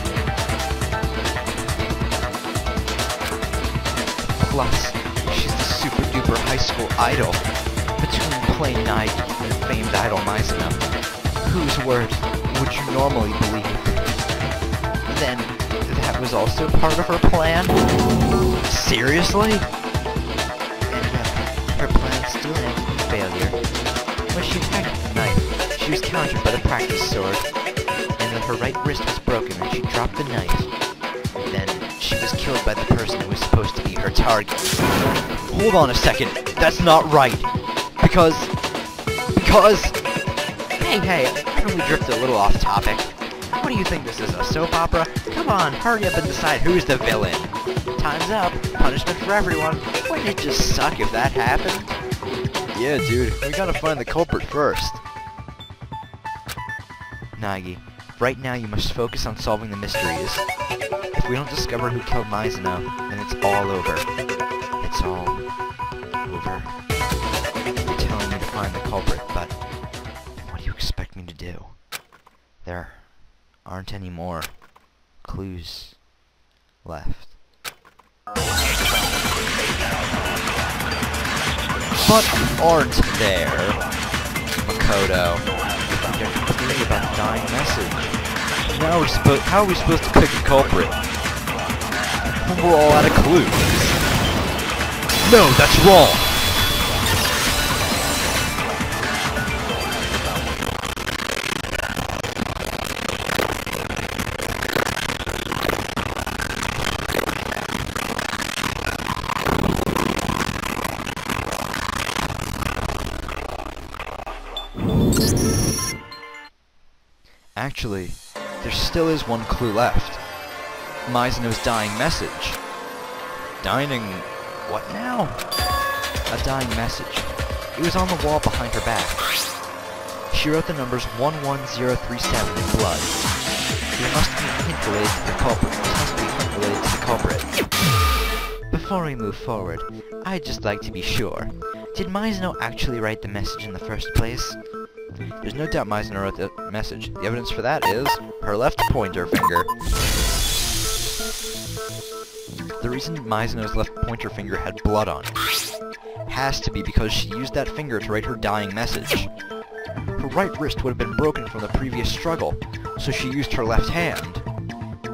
Plus, she's the super-duper high school idol. Between plain Nagi and the famed idol Mizno, whose word would you normally believe? Then, that was also part of her plan? Seriously? And her plan still ended in failure. When she attacked with the knife, she was countered by the practice sword, and then her right wrist was broken and she dropped the knife. Then, she was killed by the person who was supposed to be her target. Hold on a second, that's not right! Because... Hey, I know we drifted a little off topic. What do you think this is, a soap opera? Come on, hurry up and decide who's the villain. Time's up. Punishment for everyone. Wouldn't it just suck if that happened? Yeah, dude. We gotta find the culprit first. Nagi, right now you must focus on solving the mysteries. If we don't discover who killed Mizno, then it's all over. It's all over. find the culprit, but what do you expect me to do? There aren't any more clues left. But aren't there, Makoto? You're complaining about the dying message. Now how are we supposed to pick a culprit? We're all out of clues. No, that's wrong! Actually, there still is one clue left. Mizuno's dying message. Dining... what now? A dying message. It was on the wall behind her back. She wrote the numbers 11037 in blood. There must be a hint related to the culprit. There must be a hint related to the culprit. Before we move forward, I'd just like to be sure. Did Mizuno actually write the message in the first place? There's no doubt Mizuno wrote the message. The evidence for that is her left pointer finger. The reason Mizuno's left pointer finger had blood on it has to be because she used that finger to write her dying message. Her right wrist would have been broken from the previous struggle, so she used her left hand.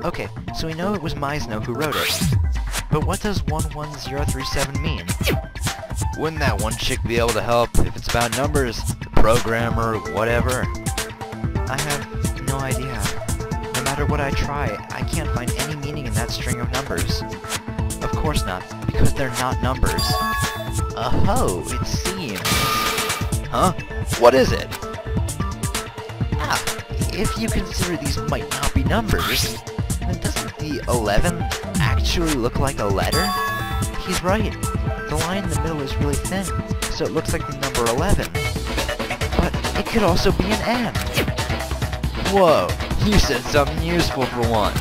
Okay, so we know it was Mizuno who wrote it. But what does 11037 mean? Wouldn't that one chick be able to help if it's about numbers? Programmer, whatever. I have no idea. No matter what I try, I can't find any meaning in that string of numbers. Of course not, because they're not numbers. Oh, it seems. Huh? What is it? Ah, if you consider these might not be numbers, then doesn't the 11 actually look like a letter? He's right. The line in the middle is really thin, so it looks like the number 11. But it could also be an and. Whoa, you said something useful for once.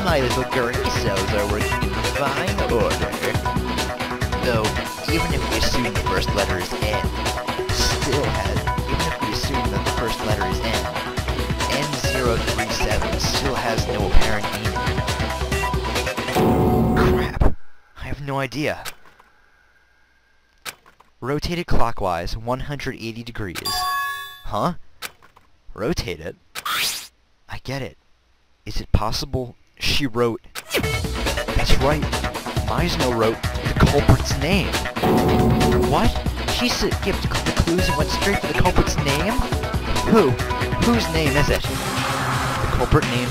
My little girly cells are working in fine order. Though, even if we assume the first letter is N, even if we assume that the first letter is N, N037 still has no apparent meaning. Crap, I have no idea. Rotate it clockwise 180 degrees. Huh? Rotate it? I get it. Is it possible she wrote... That's right. Mizuno wrote the culprit's name. What? She skipped the clues and went straight for the culprit's name? Who? Whose name is it? The culprit named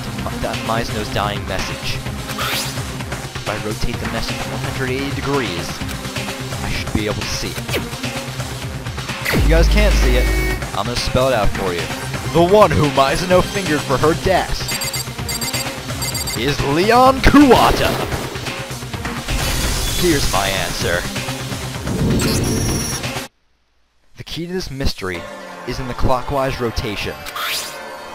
Mizuno's dying message. If I rotate the message 180 degrees, I should be able to see it. If you guys can't see it, I'm gonna spell it out for you. The one who Mizuno fingered for her death is Leon Kuwata. Here's my answer. The key to this mystery is in the clockwise rotation.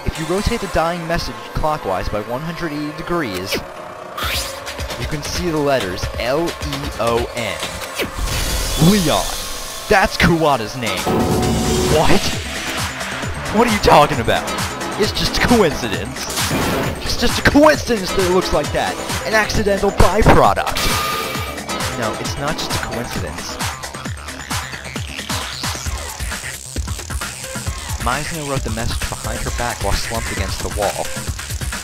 If you rotate the dying message clockwise by 180 degrees, you can see the letters L-E-O-N. Leon. That's Kuwata's name. What? What are you talking about? It's just a coincidence. It's just a coincidence that it looks like that. An accidental byproduct. No, it's not just a coincidence. Mizuno wrote the message behind her back while slumped against the wall.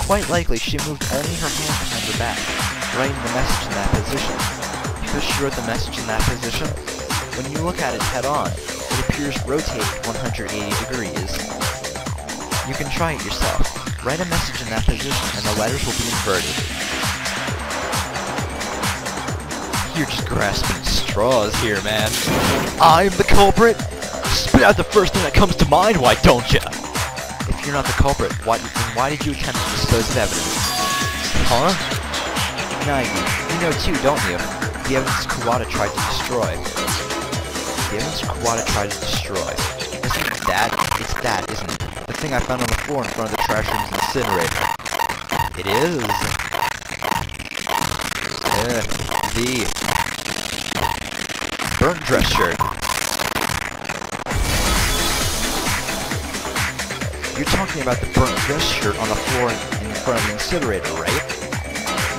Quite likely she moved only her hand behind her back, writing the message in that position. Because she wrote the message in that position, when you look at it head-on, it appears rotated 180 degrees. You can try it yourself. Write a message in that position and the letters will be inverted. You're just grasping straws here, man. I'm the culprit? Spit out the first thing that comes to mind, why don't ya? If you're not the culprit, why did you attempt to dispose of evidence? Huh? Nah, you know too, don't you? The evidence Kuwata tried to destroy. The evidence Kuwata tried to destroy. Isn't that? It's that, isn't it? The thing I found on the floor in front of the trash room's incinerator. It is. The burnt dress shirt. You're talking about the burnt dress shirt on the floor in front of the incinerator, right?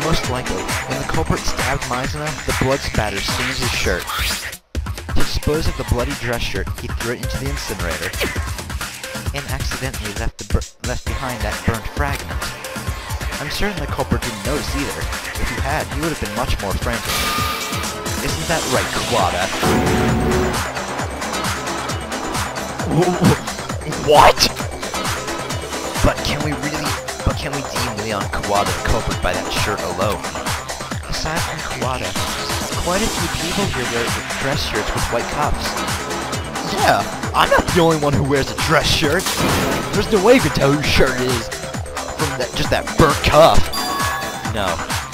Most likely, when the culprit stabbed Mizuna, the blood spatter stains his shirt. To dispose of the bloody dress shirt, he threw it into the incinerator, and accidentally left behind that burnt fragment. I'm certain the culprit didn't notice either. If he had, he would have been much more frantic. Isn't that right, Kawada? What? But can we deem Leon Kawada the culprit by that shirt alone? Aside from Kawada, quite a few people here wear dress shirts with white cuffs. Yeah, I'm not the only one who wears a dress shirt. There's no way you can tell whose shirt it is from just that burnt cuff. No,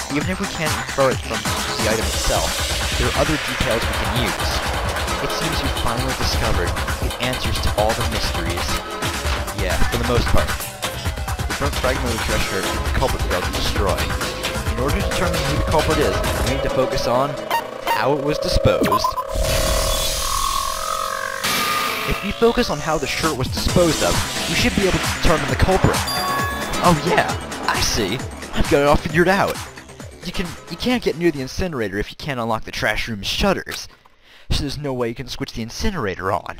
even if we can't infer it from the item itself, there are other details we can use. It seems you've finally discovered the answers to all the mysteries. Yeah, for the most part. The burnt fragment of the dress shirt the culprit failed to destroy. In order to determine who the culprit is, we need to focus on how it was disposed. If we focus on how the shirt was disposed of, we should be able to determine the culprit. Oh yeah, I see. I've got it all figured out. You can't get near the incinerator if you can't unlock the trash room's shutters. So there's no way you can switch the incinerator on.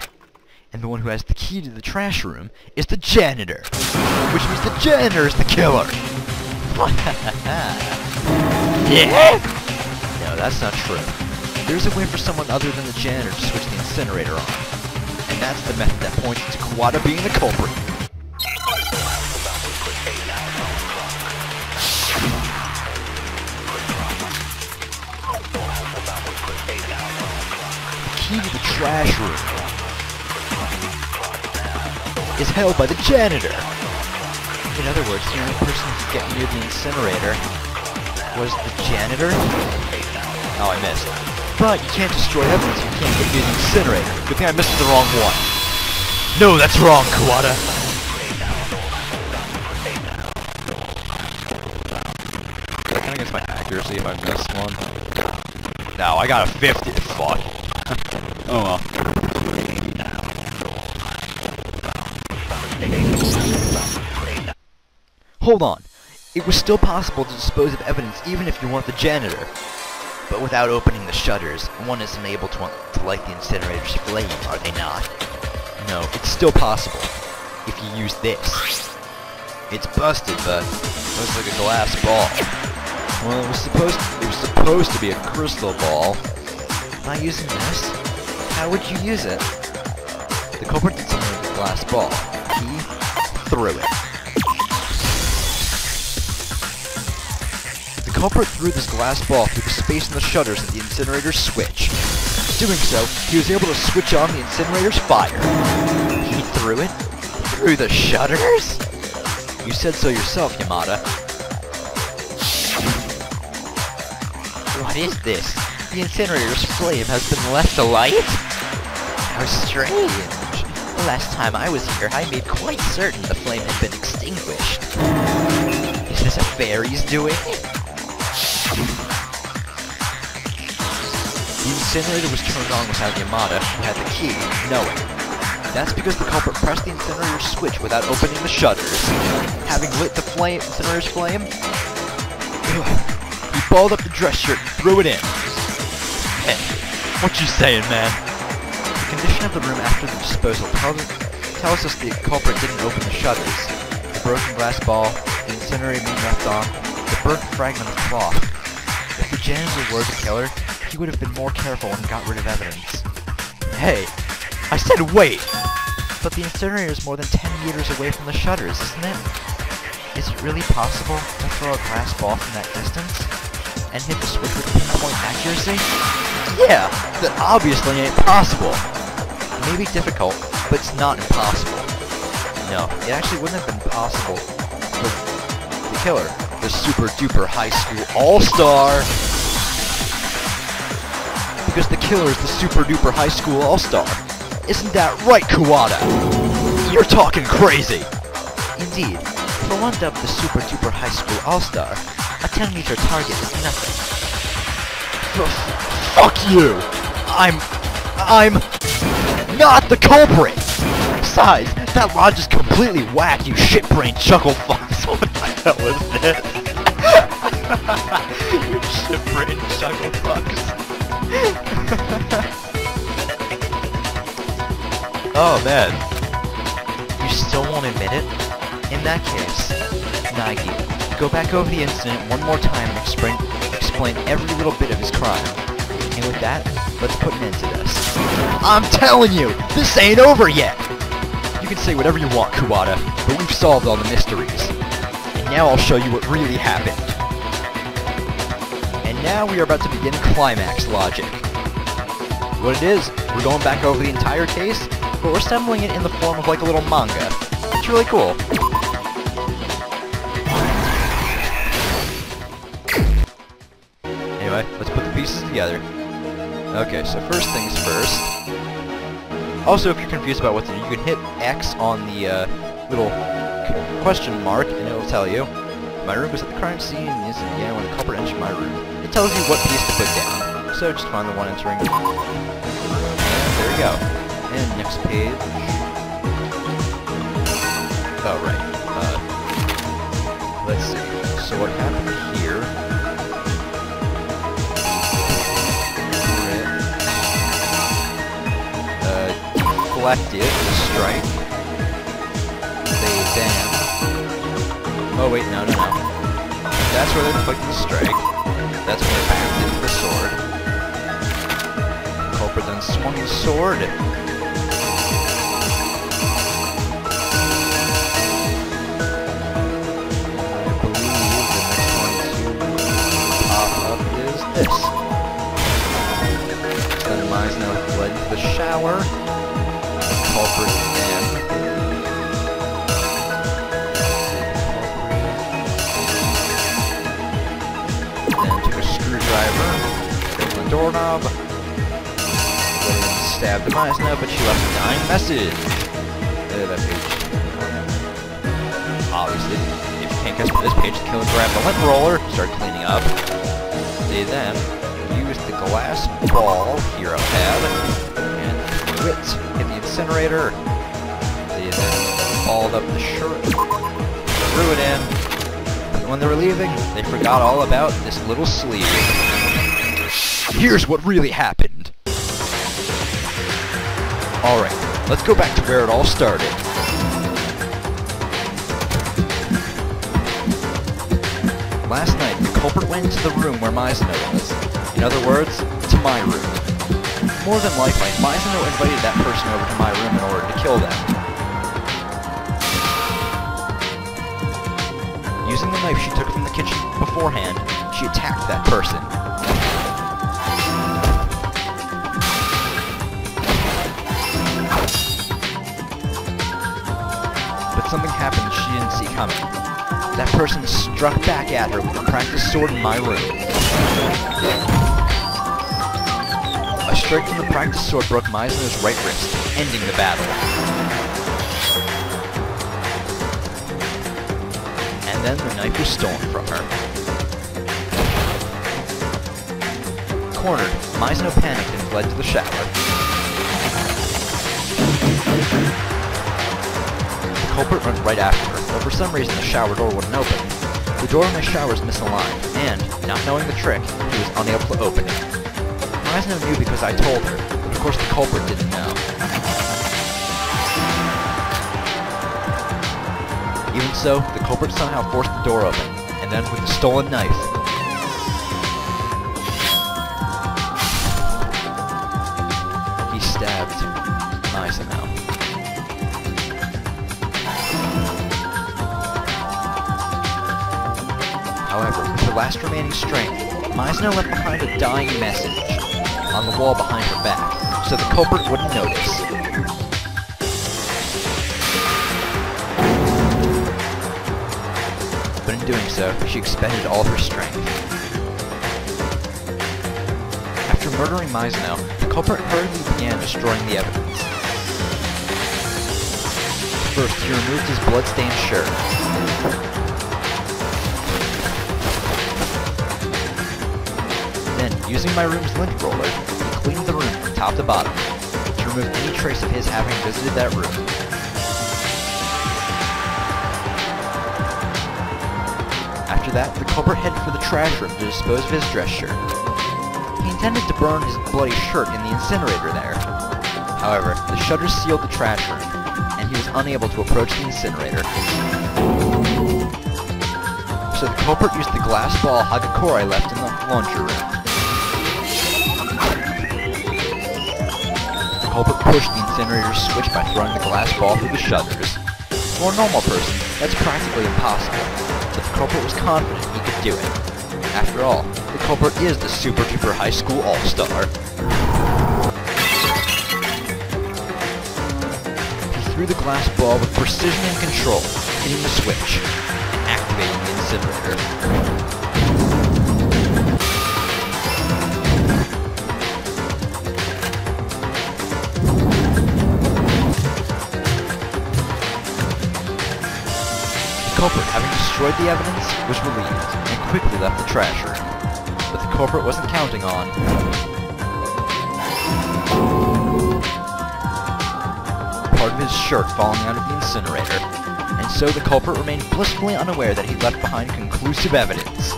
And the one who has the key to the trash room is the janitor. Which means the janitor is the killer. Yeah? No, that's not true. There's a way for someone other than the janitor to switch the incinerator on. And that's the method that points to Kawada being the culprit. The key to the trash room is held by the janitor. In other words, the only person who could get near the incinerator was the janitor? Oh, I missed. But you can't destroy evidence if you can't get near the incinerator. Good thing I missed the wrong one. No, that's wrong, Kawada. That kind of gets my accuracy if I miss one. No, I got a 50. Fuck. Oh well. Hold on. It was still possible to dispose of evidence even if you weren't the janitor. But without opening the shutters, one isn't able to light the incinerator's flame, are they not? No, it's still possible. If you use this. It's busted, but it looks like a glass ball. Well, it was supposed to be a crystal ball. By using this, how would you use it? The culprit did something with the glass ball. He threw it. The culprit threw this glass ball through the space in the shutters of the incinerator's switch. Doing so, he was able to switch on the incinerator's fire. He threw it? Through the shutters? You said so yourself, Yamada. What is this? The incinerator's flame has been left alight? How strange. The last time I was here, I made quite certain the flame had been extinguished. Is this a fairy's doing? The incinerator was turned on without Yamada, who had the key, knowing. That's because the culprit pressed the incinerator's switch without opening the shutters. Having lit the incinerator's flame, he balled up the dress shirt and threw it in. Hey, what you saying, man? The condition of the room after the disposal tells us the culprit didn't open the shutters. The broken glass ball, the incinerator being left on, the burnt fragment of cloth. If the janitor were the killer, he would have been more careful and got rid of evidence. Hey, I said wait! But the incinerator is more than 10 meters away from the shutters, isn't it? Is it really possible to throw a glass ball from that distance? And hit the switch with pinpoint accuracy? Yeah, that obviously ain't possible. It may be difficult, but it's not impossible. No, it actually wouldn't have been possible for the killer, the super duper high school all-star. Because the killer is the super duper high school all-star. Isn't that right, Kawada? You're talking crazy! Indeed, for one dubbed the super duper high school all-star, a 10-meter target is nothing. Fuck you! I'm not the culprit! Besides, that lodge is completely whack, you shit-brained chuckle fucks. What the hell is this? You shit-brained chuckle fucks. Oh man. You still won't admit it? In that case, Nike, go back over the incident one more time and explain every little bit of his crime. And with that, let's put an end to this. I'm telling you, this ain't over yet! You can say whatever you want, Kuwata, but we've solved all the mysteries. And now I'll show you what really happened. And now we are about to begin climax logic. What it is, we're going back over the entire case, but we're assembling it in the form of like a little manga. It's really cool. Anyway, let's put the pieces together. Okay, so first things first. Also, if you're confused about what to do, you can hit X on the little question mark, and it'll tell you. My room was at the crime scene, and this began when the culprit entered my room. It tells you what piece to put down. So just find the one entering the room. And there we go. And next page. Oh, right. Let's see. So what happened here... deflected the strike. They then... Oh wait, no. That's where they deflected the strike. That's when they backed into the sword. The culprit then swung his sword. I believe the next one to pop up is this. Then Meisner fled into the shower. Culprit again. Then took a screwdriver, opened the doorknob, stabbed the Meisner, but she left a dying message. That page. Obviously, if you can't guess from this page, the killer grabbed the lint roller, started cleaning up. They then used the glass ball Hero had and threw it in the incinerator. They then balled up the shirt, threw it in, and when they were leaving, they forgot all about this little sleeve. Here's what really happened. Alright, let's go back to where it all started. Last night, the culprit went into the room where Meisner was. In other words, to my room. More than likely, Meisner invited that person over to my room in order to kill them. Using the knife she took from the kitchen beforehand, she attacked that person. But something happened she didn't see coming. That person struck back at her with a practice sword in my room. A strike from the practice sword broke Meisner's right wrist, ending the battle. And then the knife was stolen from her. Cornered, Meisner panicked and fled to the shower. The culprit runs right after her, but for some reason the shower door wouldn't open. The door in my shower is misaligned, and, not knowing the trick, he was unable to open it. Meisner knew because I told her, but of course the culprit didn't know. Even so, the culprit somehow forced the door open, and then with the stolen knife, he stabbed Meisner. However, with her last remaining strength, Meisner left behind a dying message on the wall behind her back, so the culprit wouldn't notice. But in doing so, she expended all her strength. After murdering Meisner, the culprit hurriedly began destroying the evidence. First, he removed his blood-stained shirt. Then, using my room's lint roller, he cleaned the room from top to bottom. To to remove any trace of his having visited that room. After that, the culprit headed for the trash room to dispose of his dress shirt. He intended to burn his bloody shirt in the incinerator there. However, the shutters sealed the trash room, and he was unable to approach the incinerator. So the culprit used the glass ball Hagakure left in the laundry room. The culprit pushed the incinerator's switch by throwing the glass ball through the shutters. For a normal person, that's practically impossible, but the culprit was confident he could do it. After all, the culprit is the Super Duper High School All-Star. He threw the glass ball with precision and control, hitting the switch, and activating the incinerator. The culprit, having destroyed the evidence, was relieved, and quickly left the trash room. But the culprit wasn't counting on part of his shirt falling out of the incinerator, and so the culprit remained blissfully unaware that he left behind conclusive evidence.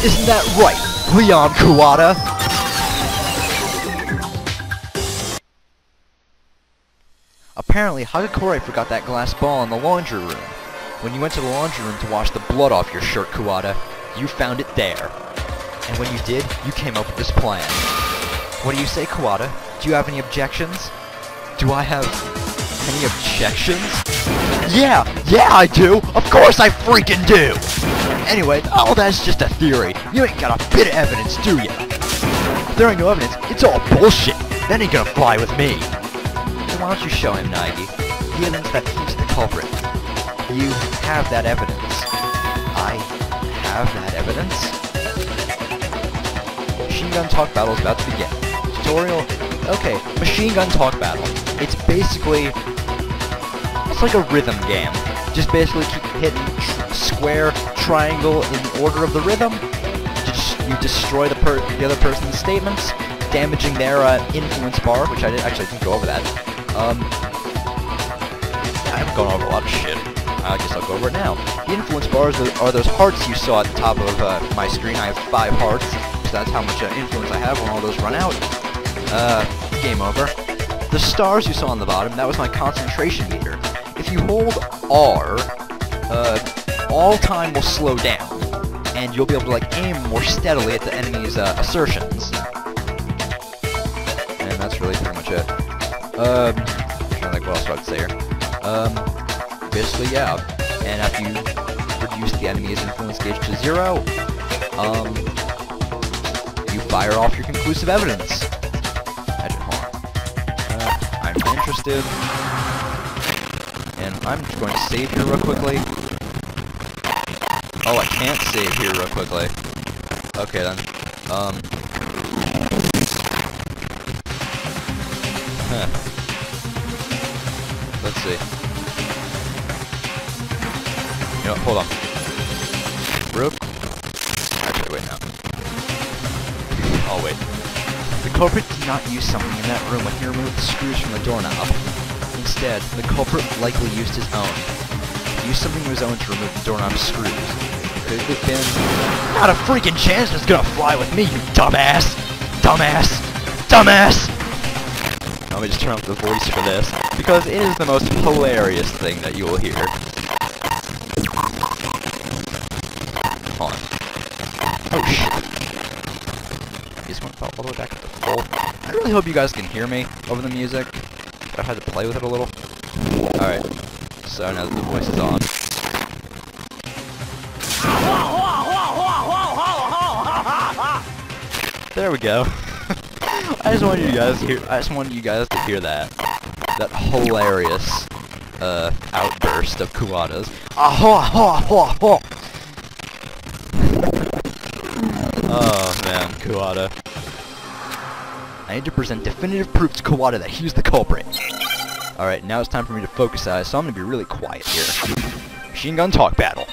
Isn't that right, Leon Kuwata? Apparently, Hagakure forgot that glass ball in the laundry room. When you went to the laundry room to wash the blood off your shirt, Kuwata, you found it there. And when you did, you came up with this plan. What do you say, Kuwata? Do you have any objections? Do I have any objections? Yeah, I do! Of course I freaking do! Anyway, all that's just a theory. You ain't got a bit of evidence, do ya? If there ain't no evidence, it's all bullshit. That ain't gonna fly with me. Why don't you show him, Nagi? The evidence that he's the culprit. You have that evidence. I have that evidence? Machine gun talk battle is about to begin. Tutorial? Okay, machine gun talk battle. It's basically... it's like a rhythm game. Just basically keep hitting square, triangle in order of the rhythm. You destroy the other person's statements, damaging their influence bar, which I didn't go over that. I haven't gone over a lot of shit. I guess I'll go over it now. The influence bars are those hearts you saw at the top of my screen. I have 5 hearts, so that's how much influence I have when all those run out. Game over. The stars you saw on the bottom, that was my concentration meter. If you hold R, all time will slow down, and you'll be able to like aim more steadily at the enemy's assertions. And that's really pretty much it. I'm trying to think what else I would say here. Basically, yeah. And after you reduce the enemy's influence gauge to 0, you fire off your conclusive evidence. Hold on. I'm interested. And I'm just going to save here real quickly. Oh, I can't save here real quickly. Okay, then. Let's see. You know what, hold on. Actually, wait now. Oh, wait. The culprit did not use something in that room when he removed the screws from the doorknob. Instead, the culprit likely used his own. He used something of his own to remove the doorknob's screws. Could it have been... Not a freaking chance that's gonna fly with me, you dumbass! Dumbass! Dumbass! Let me just turn up the voice for this, because it is the most hilarious thing that you will hear. Hold on. Oh shit. I just went all the way back up to full. I really hope you guys can hear me over the music. But I had to play with it a little. Alright. So now that the voice is on. There we go. I just wanted you guys to hear that hilarious outburst of Kuwata's. Oh man, Kuwata. I need to present definitive proof to Kuwata that he's the culprit. Alright, now it's time for me to focus eyes, so I'm gonna be really quiet here. Machine gun talk battle.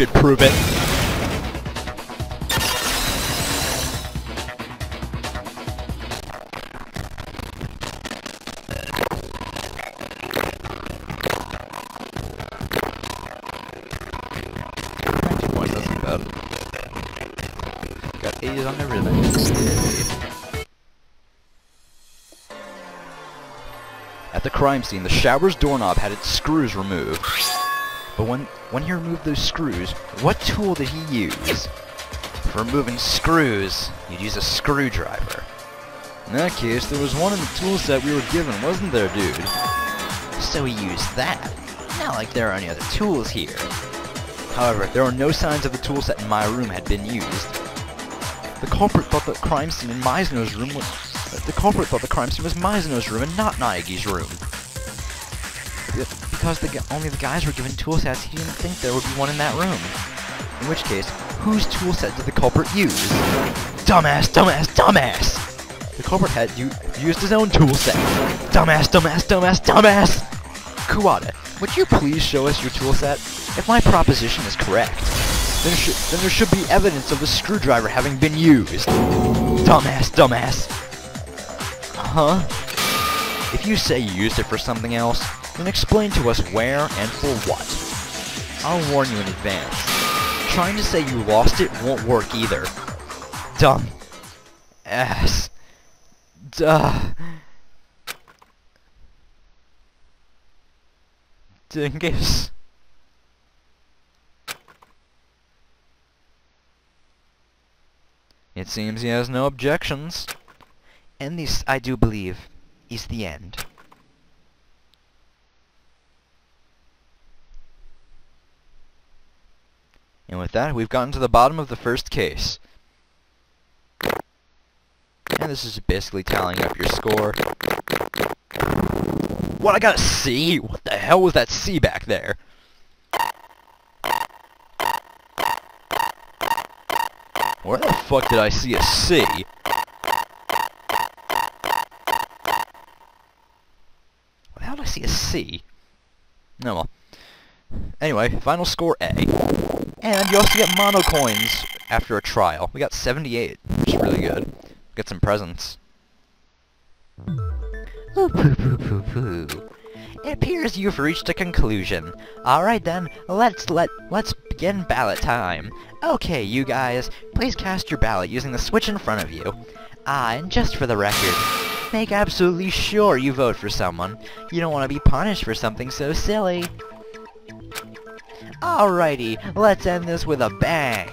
should prove it. That's bad. Got A's on everything. At the crime scene, the shower's doorknob had its screws removed. But when he removed those screws, what tool did he use? For removing screws, you'd use a screwdriver. In that case, there was one in the tool set we were given, wasn't there, dude? So he used that. Not like there are any other tools here. However, there are no signs of the tool set in my room had been used. The culprit thought the crime scene in Meisner's room was... The culprit thought the crime scene was Meisner's room and not Naegi's room. Because only the guys were given tool sets, he didn't think there would be one in that room. In which case, whose tool set did the culprit use? Dumbass, dumbass, dumbass! The culprit had used his own tool set. Dumbass, dumbass, dumbass, dumbass! Kuwata, would you please show us your tool set? If my proposition is correct, then there should be evidence of the screwdriver having been used. Dumbass, dumbass! Huh? If you say you used it for something else, then explain to us where and for what. I'll warn you in advance. Trying to say you lost it won't work either. Dumb ass. Duh. Dingus. It seems he has no objections. And this, I do believe, is the end. And with that, we've gotten to the bottom of the first case. And this is basically tallying up your score. What, I got a C? What the hell was that C back there? Where the fuck did I see a C? Where the hell did I see a C? No, well. Anyway, final score A. And you also get mono coins after a trial. We got 78, which is really good. Get some presents. Ooh, poo poo poo poo. It appears you've reached a conclusion. Alright then, let's begin ballot time. Okay, you guys, please cast your ballot using the switch in front of you. And just for the record, make absolutely sure you vote for someone. You don't want to be punished for something so silly. Alrighty, let's end this with a bang.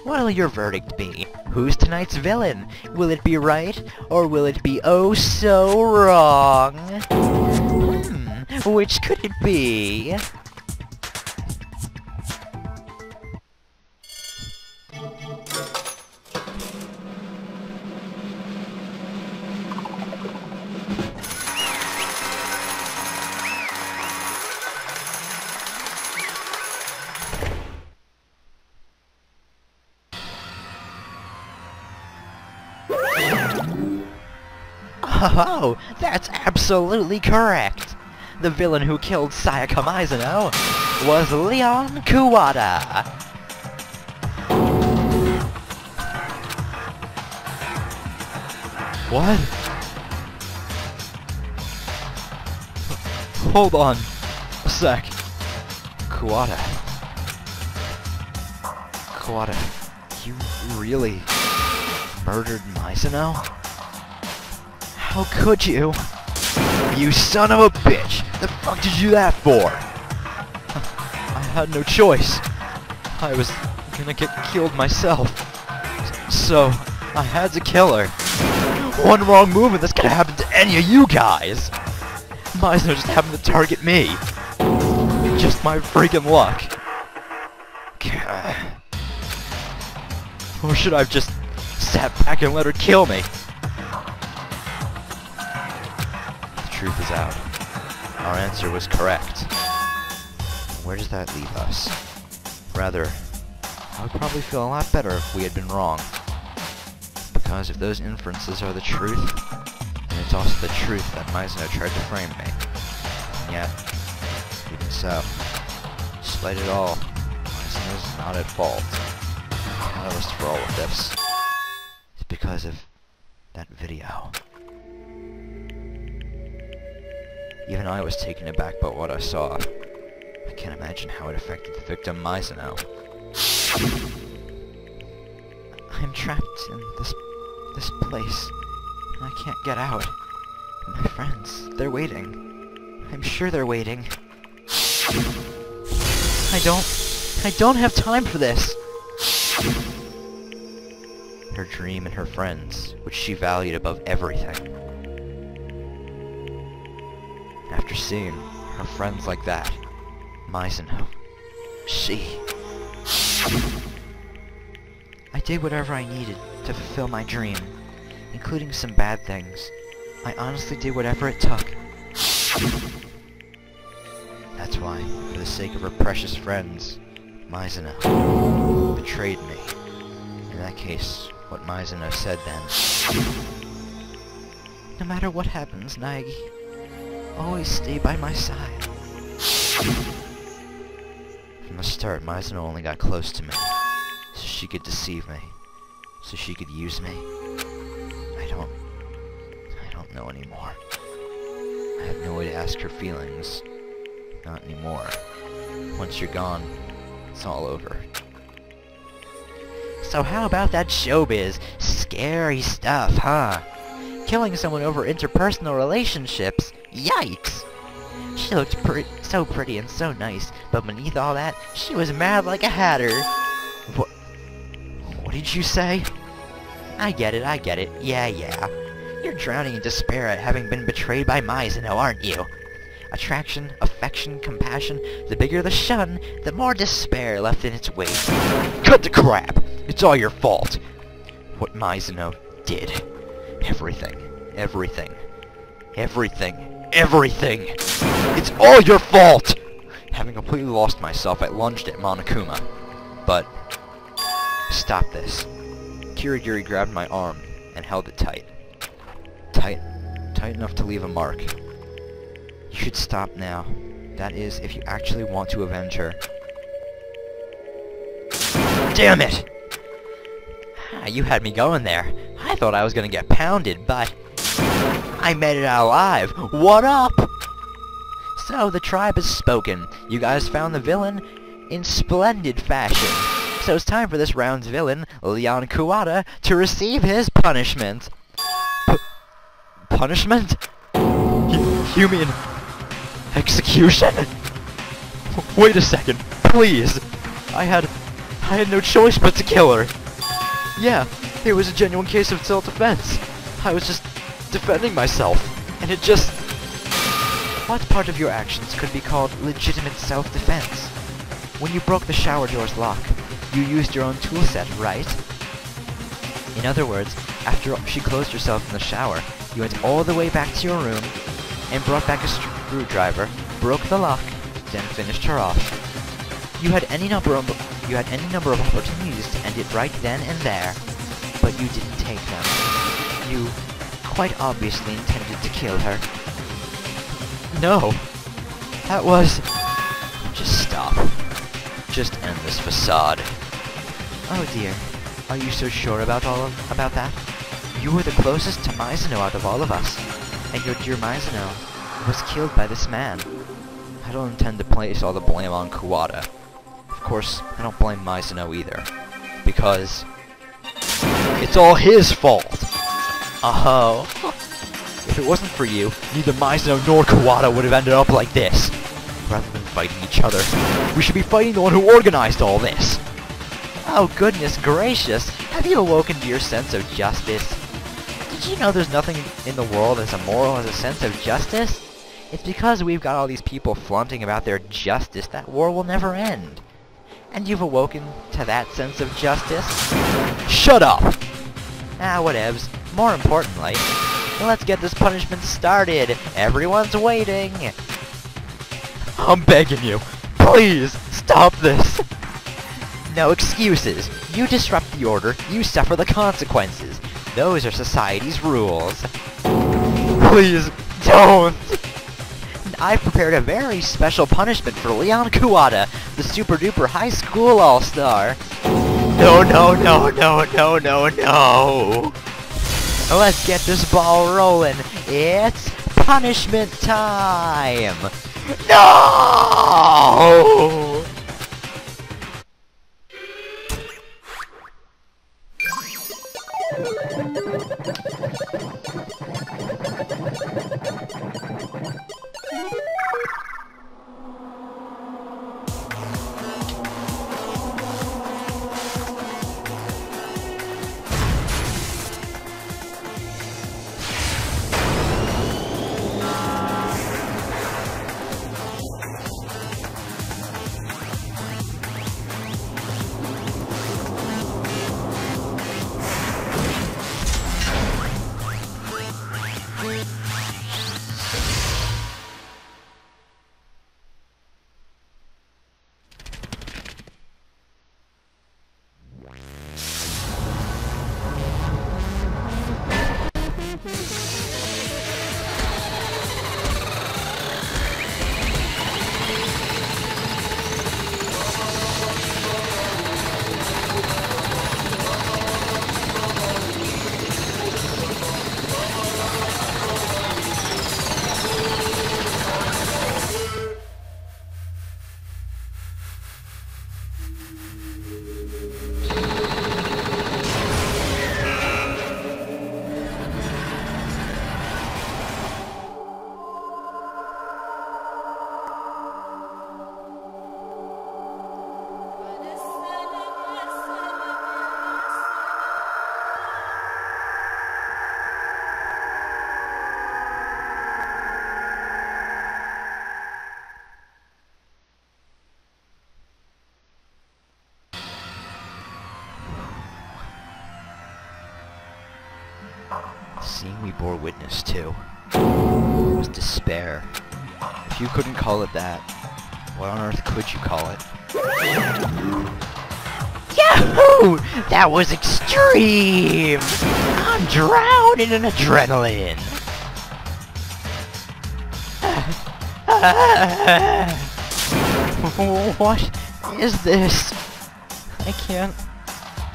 What'll your verdict be? Who's tonight's villain? Will it be right, or will it be oh so wrong? Which could it be? Oh, that's absolutely correct. The villain who killed Sayaka Mizuno was Leon Kuwata. What? Hold on a sec. Kuwata. Kuwata, you really murdered Mizuno? How could you? You son of a bitch! The fuck did you do that for? I had no choice. I was gonna get killed myself. So, I had to kill her. One wrong move and this could happen to any of you guys! Mizuno just happened to target me. Just my freaking luck. Or should I have just sat back and let her kill me? Truth is out. Our answer was correct. Where does that leave us? Rather, I would probably feel a lot better if we had been wrong. Because if those inferences are the truth, then it's also the truth that Mizuno tried to frame me. And yet, even so, despite it all, Maizuno's not at fault. The catalyst for all of this is because of that video. Even I was taken aback by what I saw. I can't imagine how it affected the victim, Maizuno. I'm trapped in this place, and I can't get out. My friends, they're waiting. I'm sure they're waiting. I don't have time for this! Her dream and her friends, which she valued above everything. After seeing her friends like that, Maizuno, I did whatever I needed to fulfill my dream, including some bad things. I honestly did whatever it took. That's why, for the sake of her precious friends, Maizuno betrayed me. In that case, what Maizuno said then. No matter what happens, Naegi, always stay by my side. From the start, Maizuno only got close to me, so she could deceive me, so she could use me. I don't know anymore. I have no way to ask her feelings. Not anymore. Once you're gone, it's all over. So how about that showbiz? Scary stuff, huh? Killing someone over interpersonal relationships? Yikes! She looked so pretty and so nice, but beneath all that, she was mad like a hatter. What did you say? I get it. Yeah. You're drowning in despair at having been betrayed by Maizuno, aren't you? Attraction, affection, compassion, the bigger the shun, the more despair left in its wake. Cut the crap! It's all your fault! What Maizuno did. Everything. It's all your fault! Having completely lost myself, I lunged at Monokuma. But stop this. Kirigiri grabbed my arm and held it tight. Tight enough to leave a mark. You should stop now. That is, if you actually want to avenge her. Damn it! You had me going there. I thought I was gonna get pounded, but I made it out alive. What up? So, the tribe has spoken. You guys found the villain in splendid fashion. So it's time for this round's villain, Leon Kuwata, to receive his punishment. Punishment? You mean execution? Wait a second, please. I had no choice but to kill her. Yeah, it was a genuine case of self-defense. I was just defending myself, and it just... What part of your actions could be called legitimate self-defense? When you broke the shower door's lock, you used your own tool set, right? In other words, after she closed herself in the shower, you went all the way back to your room and brought back a screwdriver, broke the lock, then finished her off. You had any number of opportunities to end it right then and there, but you didn't take them. You quite obviously intended to kill her. No, that was... Just stop. Just end this facade. Oh dear, are you so sure about that? You were the closest to Maizuno out of all of us, and your dear Maizuno was killed by this man. I don't intend to place all the blame on Kuwata. Of course, I don't blame Maizuno either, because it's all his fault! Oh. If it wasn't for you, neither Maizuno nor Kuwata would have ended up like this. Rather than fighting each other, we should be fighting the one who organized all this! Oh goodness gracious, have you awoken to your sense of justice? Did you know there's nothing in the world as immoral as a sense of justice? It's because we've got all these people flaunting about their justice that war will never end. And you've awoken to that sense of justice? Shut up! Whatevs. More importantly, let's get this punishment started. Everyone's waiting. I'm begging you, please, stop this. No excuses. You disrupt the order, you suffer the consequences. Those are society's rules. Please, don't! I've prepared a very special punishment for Leon Kuwata, the the super duper high school all-star. No, no, no, no, no, no, no. Let's get this ball rolling. It's punishment time. No! The scene we bore witness to was despair. If you couldn't call it that, what on earth could you call it? Yahoo! That was extreme! I'm drowning in adrenaline! What is this? I can't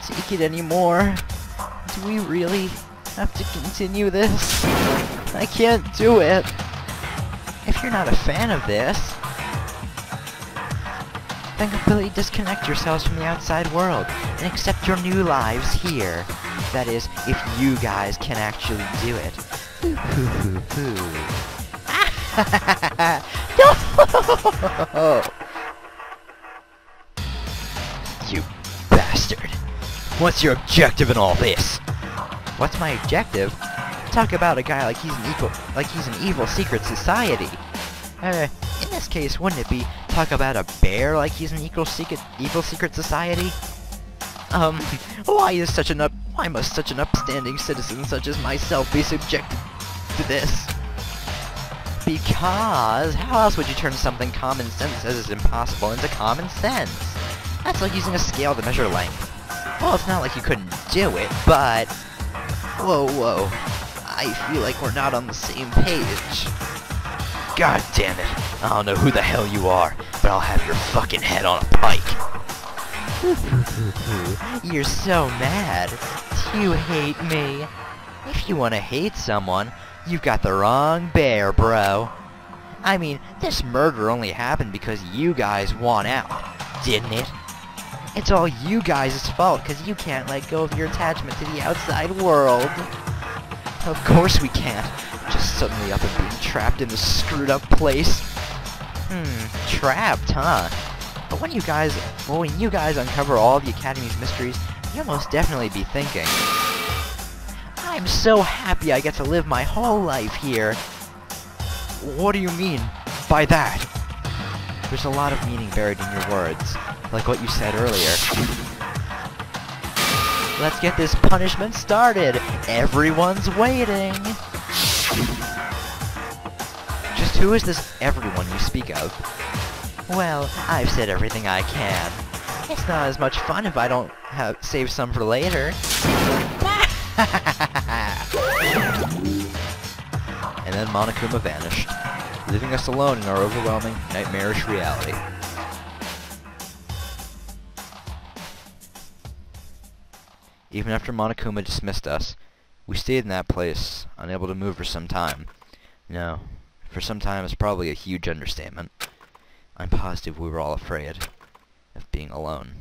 take it anymore. Do we really have to continue this? I can't do it. If you're not a fan of this, then completely disconnect yourselves from the outside world and accept your new lives here. That is, if you guys can actually do it. No! You bastard. What's your objective in all this? What's my objective? Talk about a guy like he's an evil secret society. In this case, wouldn't it be talk about a bear like he's an evil secret society? Why must such an upstanding citizen such as myself be subjected to this? Because how else would you turn something common sense says is impossible into common sense? That's like using a scale to measure length. Well, it's not like you couldn't do it, but... Whoa. I feel like we're not on the same page. God damn it. I don't know who the hell you are, but I'll have your fucking head on a pike. You're so mad. You hate me. If you want to hate someone, you've got the wrong bear, bro. I mean, this murder only happened because you guys won out, didn't it? It's all you guys' fault because you can't let go of your attachment to the outside world. Of course we can't. Just suddenly up and being trapped in this screwed up place. Trapped, huh? But when you guys uncover all the Academy's mysteries, you'll most definitely be thinking, I'm so happy I get to live my whole life here. What do you mean by that? There's a lot of meaning buried in your words, like what you said earlier. Let's get this punishment started! Everyone's waiting! Just who is this everyone you speak of? Well, I've said everything I can. It's not as much fun if I don't save some for later. And then Monokuma vanished, leaving us alone in our overwhelming, nightmarish reality. Even after Monokuma dismissed us, we stayed in that place, unable to move for some time. No, for some time is probably a huge understatement. I'm positive we were all afraid of being alone.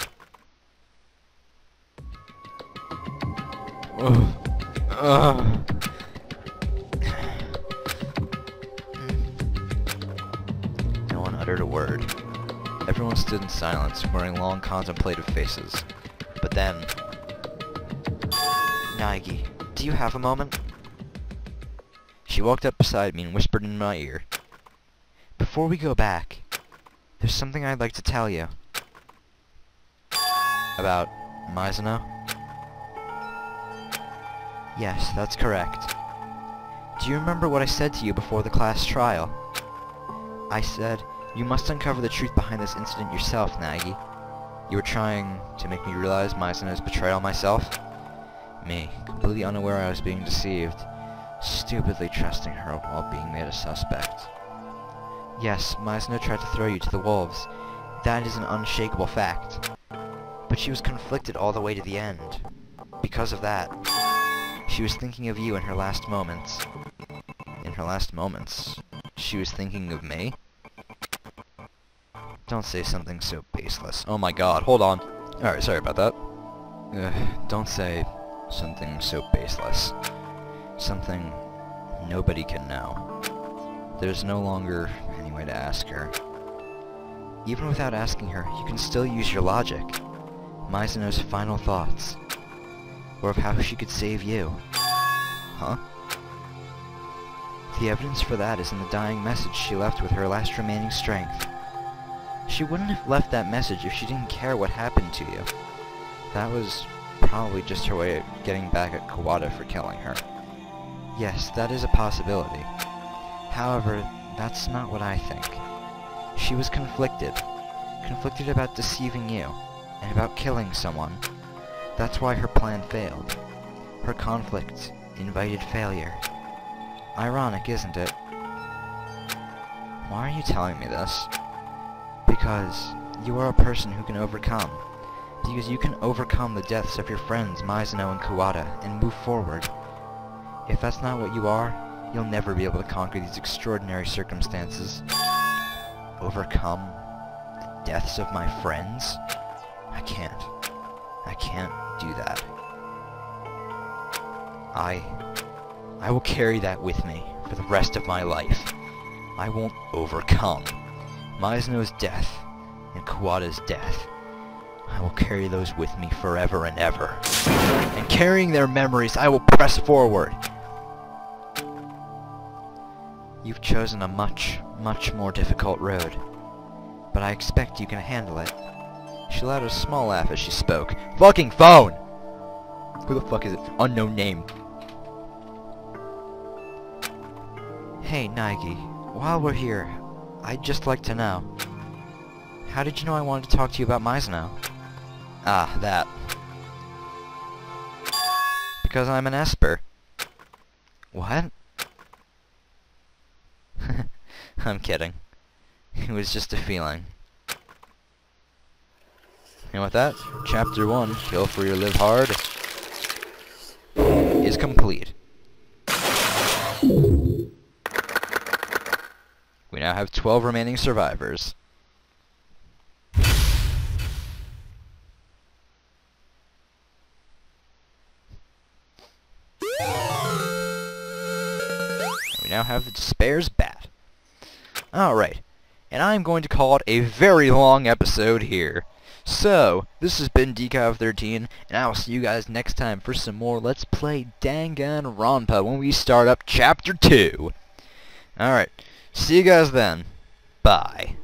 No one uttered a word. Everyone stood in silence, wearing long contemplative faces. But then... Naegi, do you have a moment? She walked up beside me and whispered in my ear. Before we go back, there's something I'd like to tell you. About Mizuno? Yes, that's correct. Do you remember what I said to you before the class trial? I said, you must uncover the truth behind this incident yourself, Naegi. You were trying to make me realize Mizuno's betrayal myself? Me, completely unaware I was being deceived, stupidly trusting her while being made a suspect. Yes, Mizuno tried to throw you to the wolves. That is an unshakable fact. But she was conflicted all the way to the end. Because of that, she was thinking of you in her last moments. In her last moments? She was thinking of me? Don't say something so baseless. Oh my god, hold on. Alright, sorry about that. Don't say something so baseless. Something nobody can know. There's no longer any way to ask her. Even without asking her, you can still use your logic. Mizuno's final thoughts. Or of how she could save you. Huh? The evidence for that is in the dying message she left with her last remaining strength. She wouldn't have left that message if she didn't care what happened to you. That was probably just her way of getting back at Kawada for killing her. Yes, that is a possibility. However, that's not what I think. She was conflicted. Conflicted about deceiving you, and about killing someone. That's why her plan failed. Her conflict invited failure. Ironic, isn't it? Why are you telling me this? Because you are a person who can overcome. Because you can overcome the deaths of your friends Mizuno and Kawada and move forward. If that's not what you are, you'll never be able to conquer these extraordinary circumstances. Overcome the deaths of my friends? I can't. I can't do that. I will carry that with me for the rest of my life. I won't overcome Mizuno's death and Kawada's death. I will carry those with me forever and ever. And carrying their memories, I will press forward. You've chosen a much, much more difficult road. But I expect you can handle it. She let out a small laugh as she spoke. Fucking phone! Who the fuck is it? Unknown name. Hey, Naegi. While we're here, I'd just like to know. How did you know I wanted to talk to you about Mizuno? Ah, that. Because I'm an Esper. What? I'm kidding. It was just a feeling. And with that, Chapter 1, Kill Free or Live Hard, is complete. We now have 12 remaining survivors. We now have the Despair's bat. Alright, and I'm going to call it a very long episode here. So, this has been DK13, and I will see you guys next time for some more Let's Play DanganRonpa when we start up Chapter 2. Alright, see you guys then. Bye.